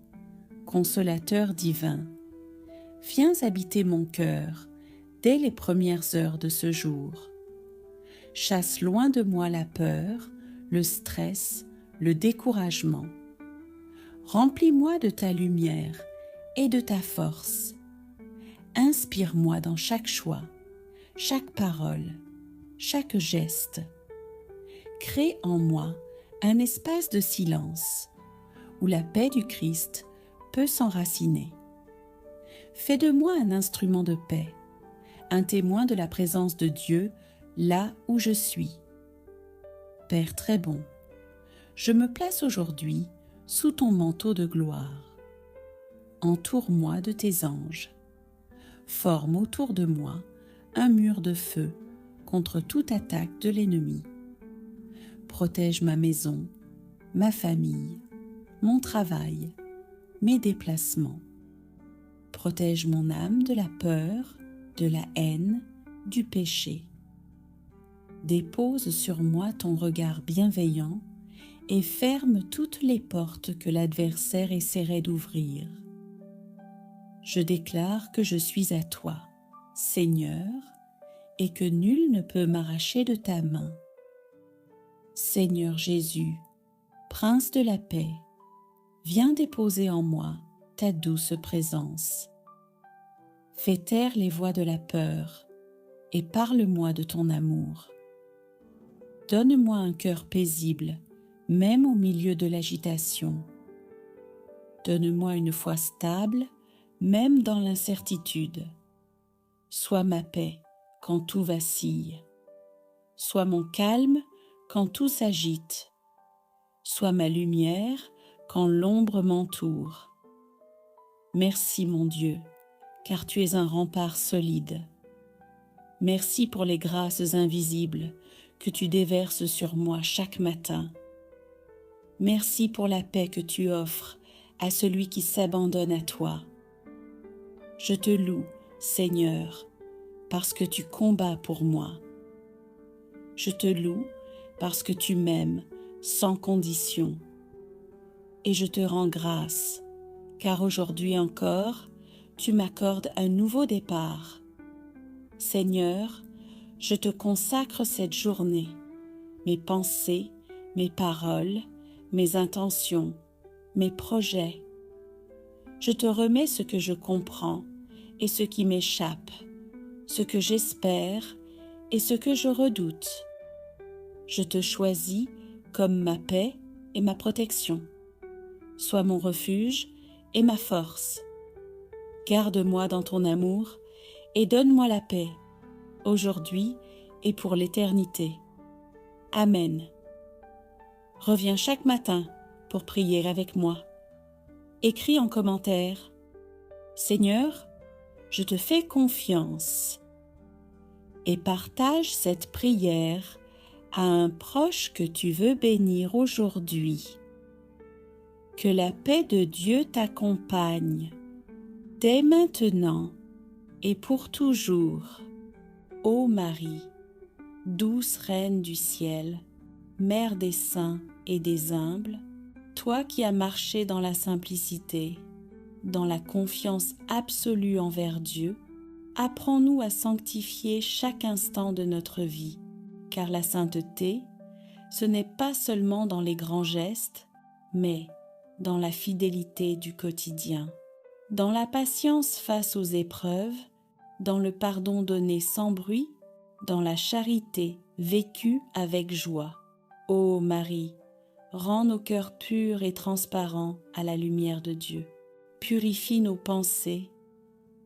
consolateur divin, viens habiter mon cœur dès les premières heures de ce jour. Chasse loin de moi la peur, le stress, le découragement. Remplis-moi de ta lumière et de ta force. Inspire-moi dans chaque choix, chaque parole, chaque geste. Crée en moi un espace de silence où la paix du Christ peut s'enraciner. Fais de moi un instrument de paix, un témoin de la présence de Dieu là où je suis. Père très bon, je me place aujourd'hui sous ton manteau de gloire. Entoure-moi de tes anges. Forme autour de moi un mur de feu contre toute attaque de l'ennemi. Protège ma maison, ma famille, mon travail, mes déplacements. Protège mon âme de la peur, de la haine, du péché. Dépose sur moi ton regard bienveillant et ferme toutes les portes que l'adversaire essaierait d'ouvrir. Je déclare que je suis à toi, Seigneur, et que nul ne peut m'arracher de ta main. Seigneur Jésus, Prince de la paix, viens déposer en moi ta douce présence. Fais taire les voix de la peur et parle-moi de ton amour. Donne-moi un cœur paisible, même au milieu de l'agitation. Donne-moi une foi stable, même dans l'incertitude. Sois ma paix quand tout vacille. Sois mon calme quand tout s'agite. Sois ma lumière quand l'ombre m'entoure. Merci mon Dieu, car tu es un rempart solide. Merci pour les grâces invisibles que tu déverses sur moi chaque matin. Merci pour la paix que tu offres à celui qui s'abandonne à toi. Je te loue, Seigneur, parce que tu combats pour moi. Je te loue parce que tu m'aimes sans condition. Et je te rends grâce, car aujourd'hui encore, tu m'accordes un nouveau départ. Seigneur, je te consacre cette journée, mes pensées, mes paroles, mes intentions, mes projets. Je te remets ce que je comprends et ce qui m'échappe, ce que j'espère et ce que je redoute. Je te choisis comme ma paix et ma protection. Sois mon refuge et ma force. Garde-moi dans ton amour et donne-moi la paix, aujourd'hui et pour l'éternité. Amen. Reviens chaque matin pour prier avec moi. Écris en commentaire « Seigneur, je te fais confiance » et partage cette prière à un proche que tu veux bénir aujourd'hui. Que la paix de Dieu t'accompagne, dès maintenant et pour toujours. Ô Marie, douce Reine du ciel, Mère des saints et des humbles, toi qui as marché dans la simplicité, dans la confiance absolue envers Dieu, apprends-nous à sanctifier chaque instant de notre vie, car la sainteté, ce n'est pas seulement dans les grands gestes, mais dans la fidélité du quotidien, dans la patience face aux épreuves, dans le pardon donné sans bruit, dans la charité vécue avec joie. Ô Marie, rends nos cœurs purs et transparents à la lumière de Dieu. Purifie nos pensées,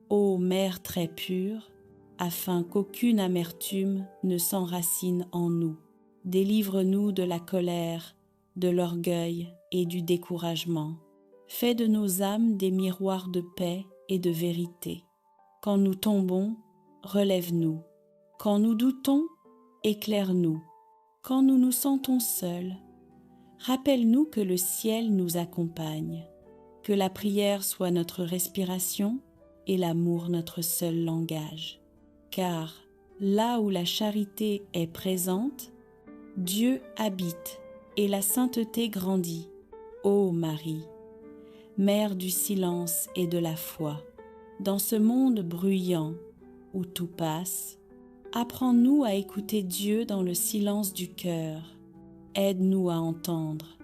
ô Mère très pure, afin qu'aucune amertume ne s'enracine en nous. Délivre-nous de la colère, de l'orgueil et du découragement. Fais de nos âmes des miroirs de paix et de vérité. Quand nous tombons, relève-nous. Quand nous doutons, éclaire-nous. Quand nous nous sentons seuls, rappelle-nous que le ciel nous accompagne, que la prière soit notre respiration et l'amour notre seul langage. Car là où la charité est présente, Dieu habite et la sainteté grandit. Ô Marie, Mère du silence et de la foi, dans ce monde bruyant où tout passe, apprends-nous à écouter Dieu dans le silence du cœur. Aide-nous à entendre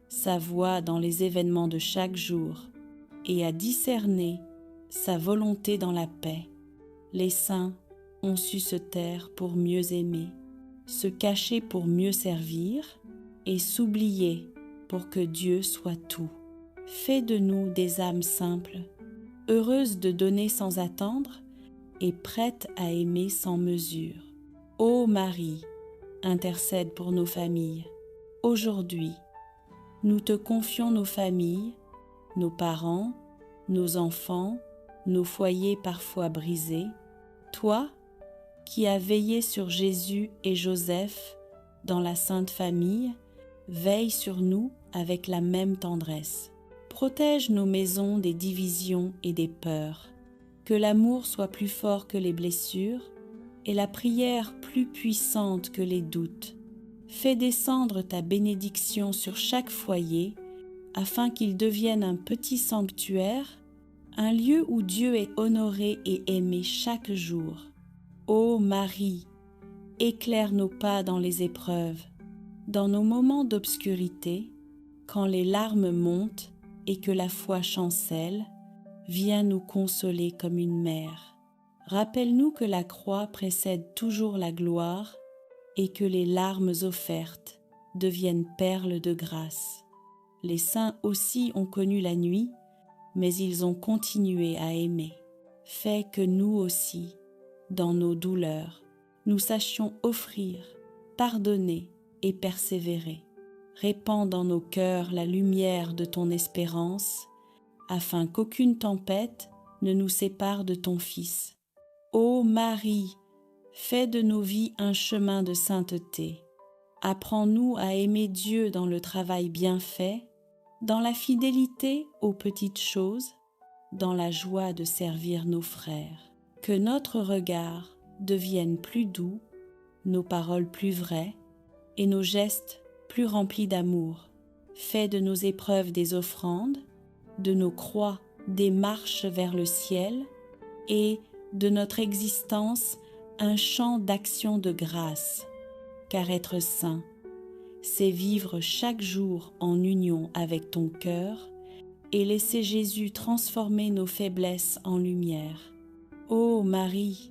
sa voix dans les événements de chaque jour et à discerner sa volonté dans la paix. Les saints ont su se taire pour mieux aimer, se cacher pour mieux servir et s'oublier pour que Dieu soit tout. Fais de nous des âmes simples, heureuses de donner sans attendre et prêtes à aimer sans mesure. Ô Marie, intercède pour nos familles. Aujourd'hui, nous te confions nos familles, nos parents, nos enfants, nos foyers parfois brisés. Toi, qui as veillé sur Jésus et Joseph dans la Sainte Famille, veille sur nous avec la même tendresse. Protège nos maisons des divisions et des peurs. Que l'amour soit plus fort que les blessures et la prière plus puissante que les doutes. Fais descendre ta bénédiction sur chaque foyer afin qu'il devienne un petit sanctuaire, un lieu où Dieu est honoré et aimé chaque jour. Ô Marie, éclaire nos pas dans les épreuves, dans nos moments d'obscurité, quand les larmes montent et que la foi chancelle, viens nous consoler comme une mère. Rappelle-nous que la croix précède toujours la gloire et que les larmes offertes deviennent perles de grâce. Les saints aussi ont connu la nuit, mais ils ont continué à aimer. Fais que nous aussi, dans nos douleurs, nous sachions offrir, pardonner et persévérer. Répands dans nos cœurs la lumière de ton espérance, afin qu'aucune tempête ne nous sépare de ton Fils. Ô Marie, fais de nos vies un chemin de sainteté. Apprends-nous à aimer Dieu dans le travail bien fait, dans la fidélité aux petites choses, dans la joie de servir nos frères. Que notre regard devienne plus doux, nos paroles plus vraies et nos gestes plus remplis d'amour. Fais de nos épreuves des offrandes, de nos croix des marches vers le ciel et de notre existence un chant d'action de grâce. Car être saint, c'est vivre chaque jour en union avec ton cœur et laisser Jésus transformer nos faiblesses en lumière. Ô Marie,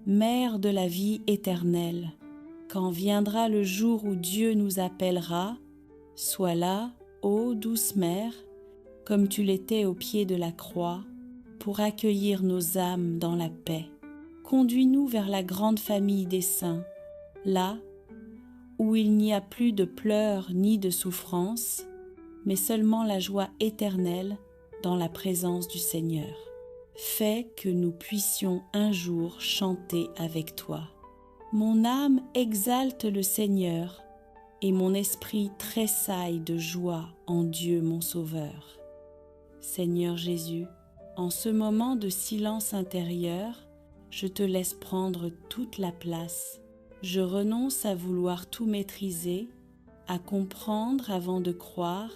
Mère de la vie éternelle, quand viendra le jour où Dieu nous appellera, sois là, ô douce Mère, comme tu l'étais au pied de la croix, pour accueillir nos âmes dans la paix. Conduis-nous vers la grande famille des saints, là où il n'y a plus de pleurs ni de souffrances, mais seulement la joie éternelle dans la présence du Seigneur. Fais que nous puissions un jour chanter avec toi. Mon âme exalte le Seigneur, et mon esprit tressaille de joie en Dieu mon Sauveur. Seigneur Jésus, en ce moment de silence intérieur, je te laisse prendre toute la place. Je renonce à vouloir tout maîtriser, à comprendre avant de croire,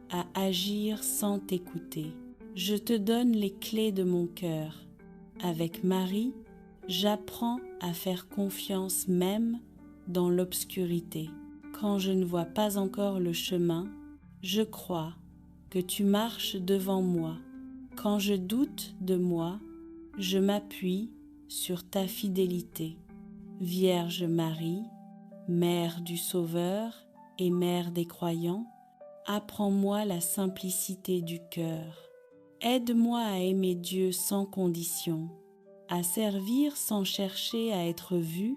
à agir sans t'écouter. Je te donne les clés de mon cœur. Avec Marie, j'apprends à faire confiance même dans l'obscurité. Quand je ne vois pas encore le chemin, je crois que tu marches devant moi. Quand je doute de moi, je m'appuie sur ta fidélité. Vierge Marie, Mère du Sauveur et Mère des croyants, apprends-moi la simplicité du cœur. Aide-moi à aimer Dieu sans condition, à servir sans chercher à être vu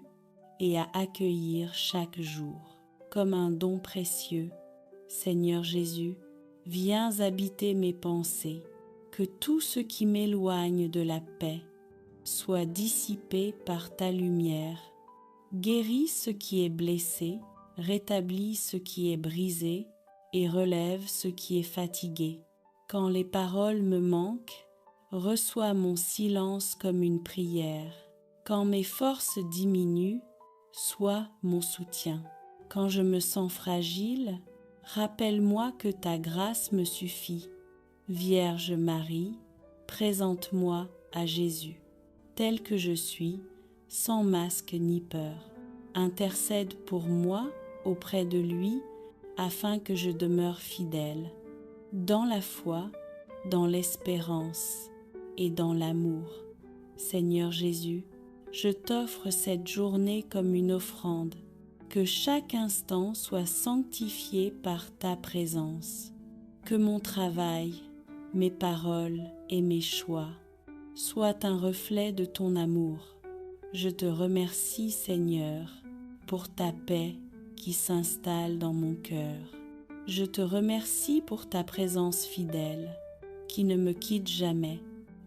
et à accueillir chaque jour comme un don précieux. Seigneur Jésus, viens habiter mes pensées, que tout ce qui m'éloigne de la paix soit dissipé par ta lumière. Guéris ce qui est blessé, rétablis ce qui est brisé et relève ce qui est fatigué. Quand les paroles me manquent, reçois mon silence comme une prière. Quand mes forces diminuent, sois mon soutien. Quand je me sens fragile, Rappelle-moi que ta grâce me suffit. Vierge Marie, présente-moi à Jésus, tel que je suis, sans masque ni peur. Intercède pour moi auprès de lui, afin que je demeure fidèle, dans la foi, dans l'espérance et dans l'amour. Seigneur Jésus, je t'offre cette journée comme une offrande, que chaque instant soit sanctifié par ta présence, que mon travail, mes paroles et mes choix soient un reflet de ton amour. Je te remercie, Seigneur, pour ta paix qui s'installe dans mon cœur. Je te remercie pour ta présence fidèle, qui ne me quitte jamais.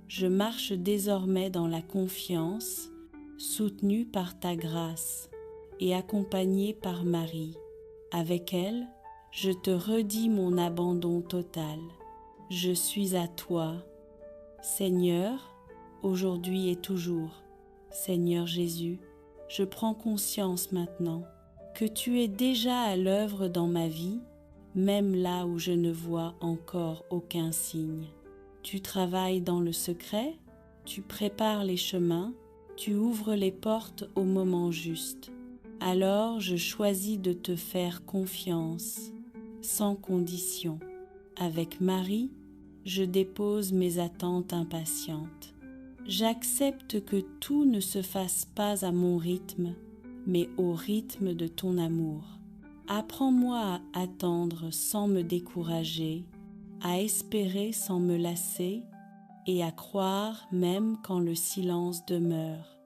Je marche désormais dans la confiance, soutenue par ta grâce et accompagnée par Marie. Avec elle, je te redis mon abandon total. Je suis à toi, Seigneur, aujourd'hui et toujours. Seigneur Jésus, je prends conscience maintenant que tu es déjà à l'œuvre dans ma vie, même là où je ne vois encore aucun signe. Tu travailles dans le secret, tu prépares les chemins, tu ouvres les portes au moment juste. Alors je choisis de te faire confiance, sans condition. Avec Marie, je dépose mes attentes impatientes. J'accepte que tout ne se fasse pas à mon rythme, mais au rythme de ton amour. Apprends-moi à attendre sans me décourager, à espérer sans me lasser et à croire même quand le silence demeure.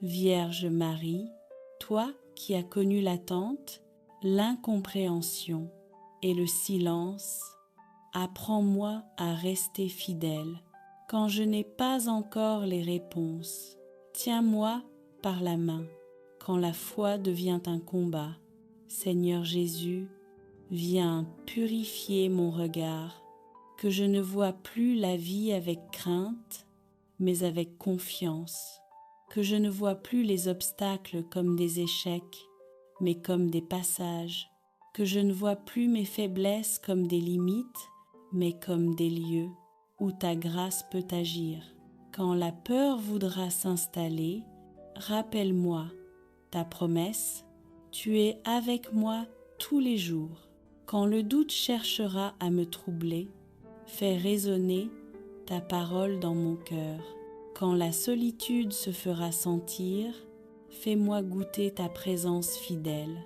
Vierge Marie, toi qui as connu l'attente, l'incompréhension et le silence, apprends-moi à rester fidèle. Quand je n'ai pas encore les réponses, tiens-moi par la main. Quand la foi devient un combat, Seigneur Jésus, viens purifier mon regard, que je ne vois plus la vie avec crainte, mais avec confiance, que je ne vois plus les obstacles comme des échecs, mais comme des passages, que je ne vois plus mes faiblesses comme des limites, mais comme des lieux où ta grâce peut agir. Quand la peur voudra s'installer, rappelle-moi ta promesse, tu es avec moi tous les jours. Quand le doute cherchera à me troubler, fais résonner ta parole dans mon cœur. Quand la solitude se fera sentir, fais-moi goûter ta présence fidèle.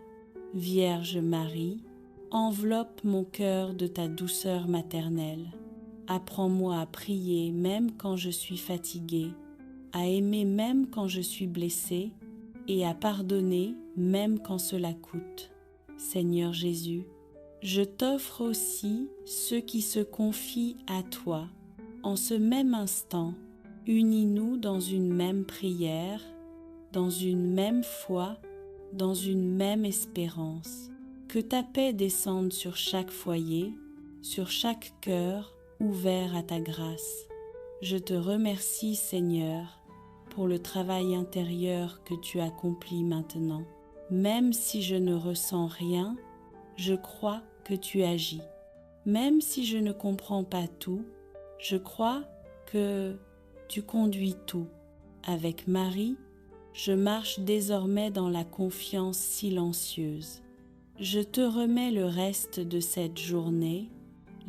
Vierge Marie, enveloppe mon cœur de ta douceur maternelle. Apprends-moi à prier même quand je suis fatiguée, à aimer même quand je suis blessée et à pardonner même quand cela coûte. Seigneur Jésus, je t'offre aussi ceux qui se confient à toi. En ce même instant, unis-nous dans une même prière, dans une même foi, dans une même espérance. Que ta paix descende sur chaque foyer, sur chaque cœur ouvert à ta grâce. Je te remercie, Seigneur, pour le travail intérieur que tu accomplis maintenant. Même si je ne ressens rien, je crois que tu agis. Même si je ne comprends pas tout, je crois que tu conduis tout. Avec Marie, je marche désormais dans la confiance silencieuse. Je te remets le reste de cette journée,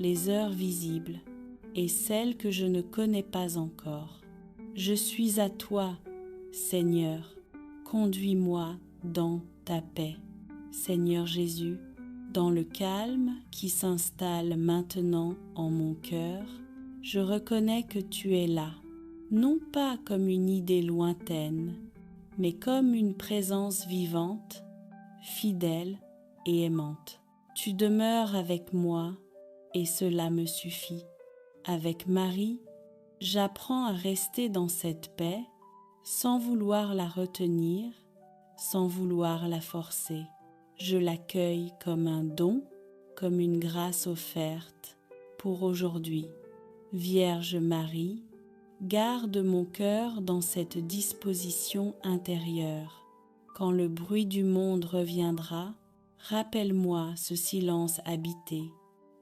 les heures visibles et celles que je ne connais pas encore. Je suis à toi, Seigneur, conduis-moi dans ta paix. Seigneur Jésus, dans le calme qui s'installe maintenant en mon cœur, je reconnais que tu es là, non pas comme une idée lointaine, mais comme une présence vivante, fidèle et aimante. Tu demeures avec moi et cela me suffit. Avec Marie, j'apprends à rester dans cette paix sans vouloir la retenir, sans vouloir la forcer. Je l'accueille comme un don, comme une grâce offerte pour aujourd'hui. Vierge Marie, garde mon cœur dans cette disposition intérieure. Quand le bruit du monde reviendra, Rappelle-moi ce silence habité.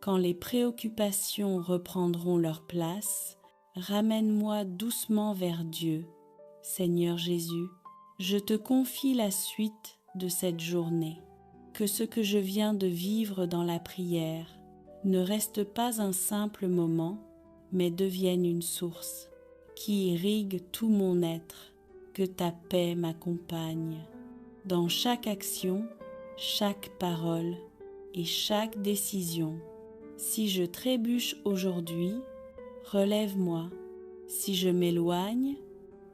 Quand les préoccupations reprendront leur place, ramène-moi doucement vers Dieu. Seigneur Jésus, je te confie la suite de cette journée. Que ce que je viens de vivre dans la prière ne reste pas un simple moment, mais devienne une source qui irrigue tout mon être. Que ta paix m'accompagne. Dans chaque action, chaque parole et chaque décision. Si je trébuche aujourd'hui, relève-moi. Si je m'éloigne,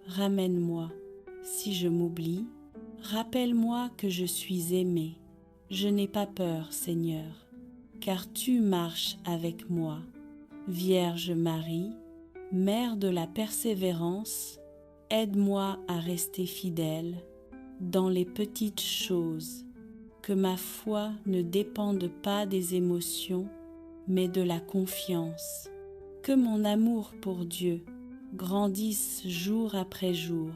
ramène-moi. Si je m'oublie, rappelle-moi que je suis aimé. Je n'ai pas peur, Seigneur, car tu marches avec moi. Vierge Marie, Mère de la persévérance, aide-moi à rester fidèle dans les petites choses, que ma foi ne dépende pas des émotions, mais de la confiance. Que mon amour pour Dieu grandisse jour après jour.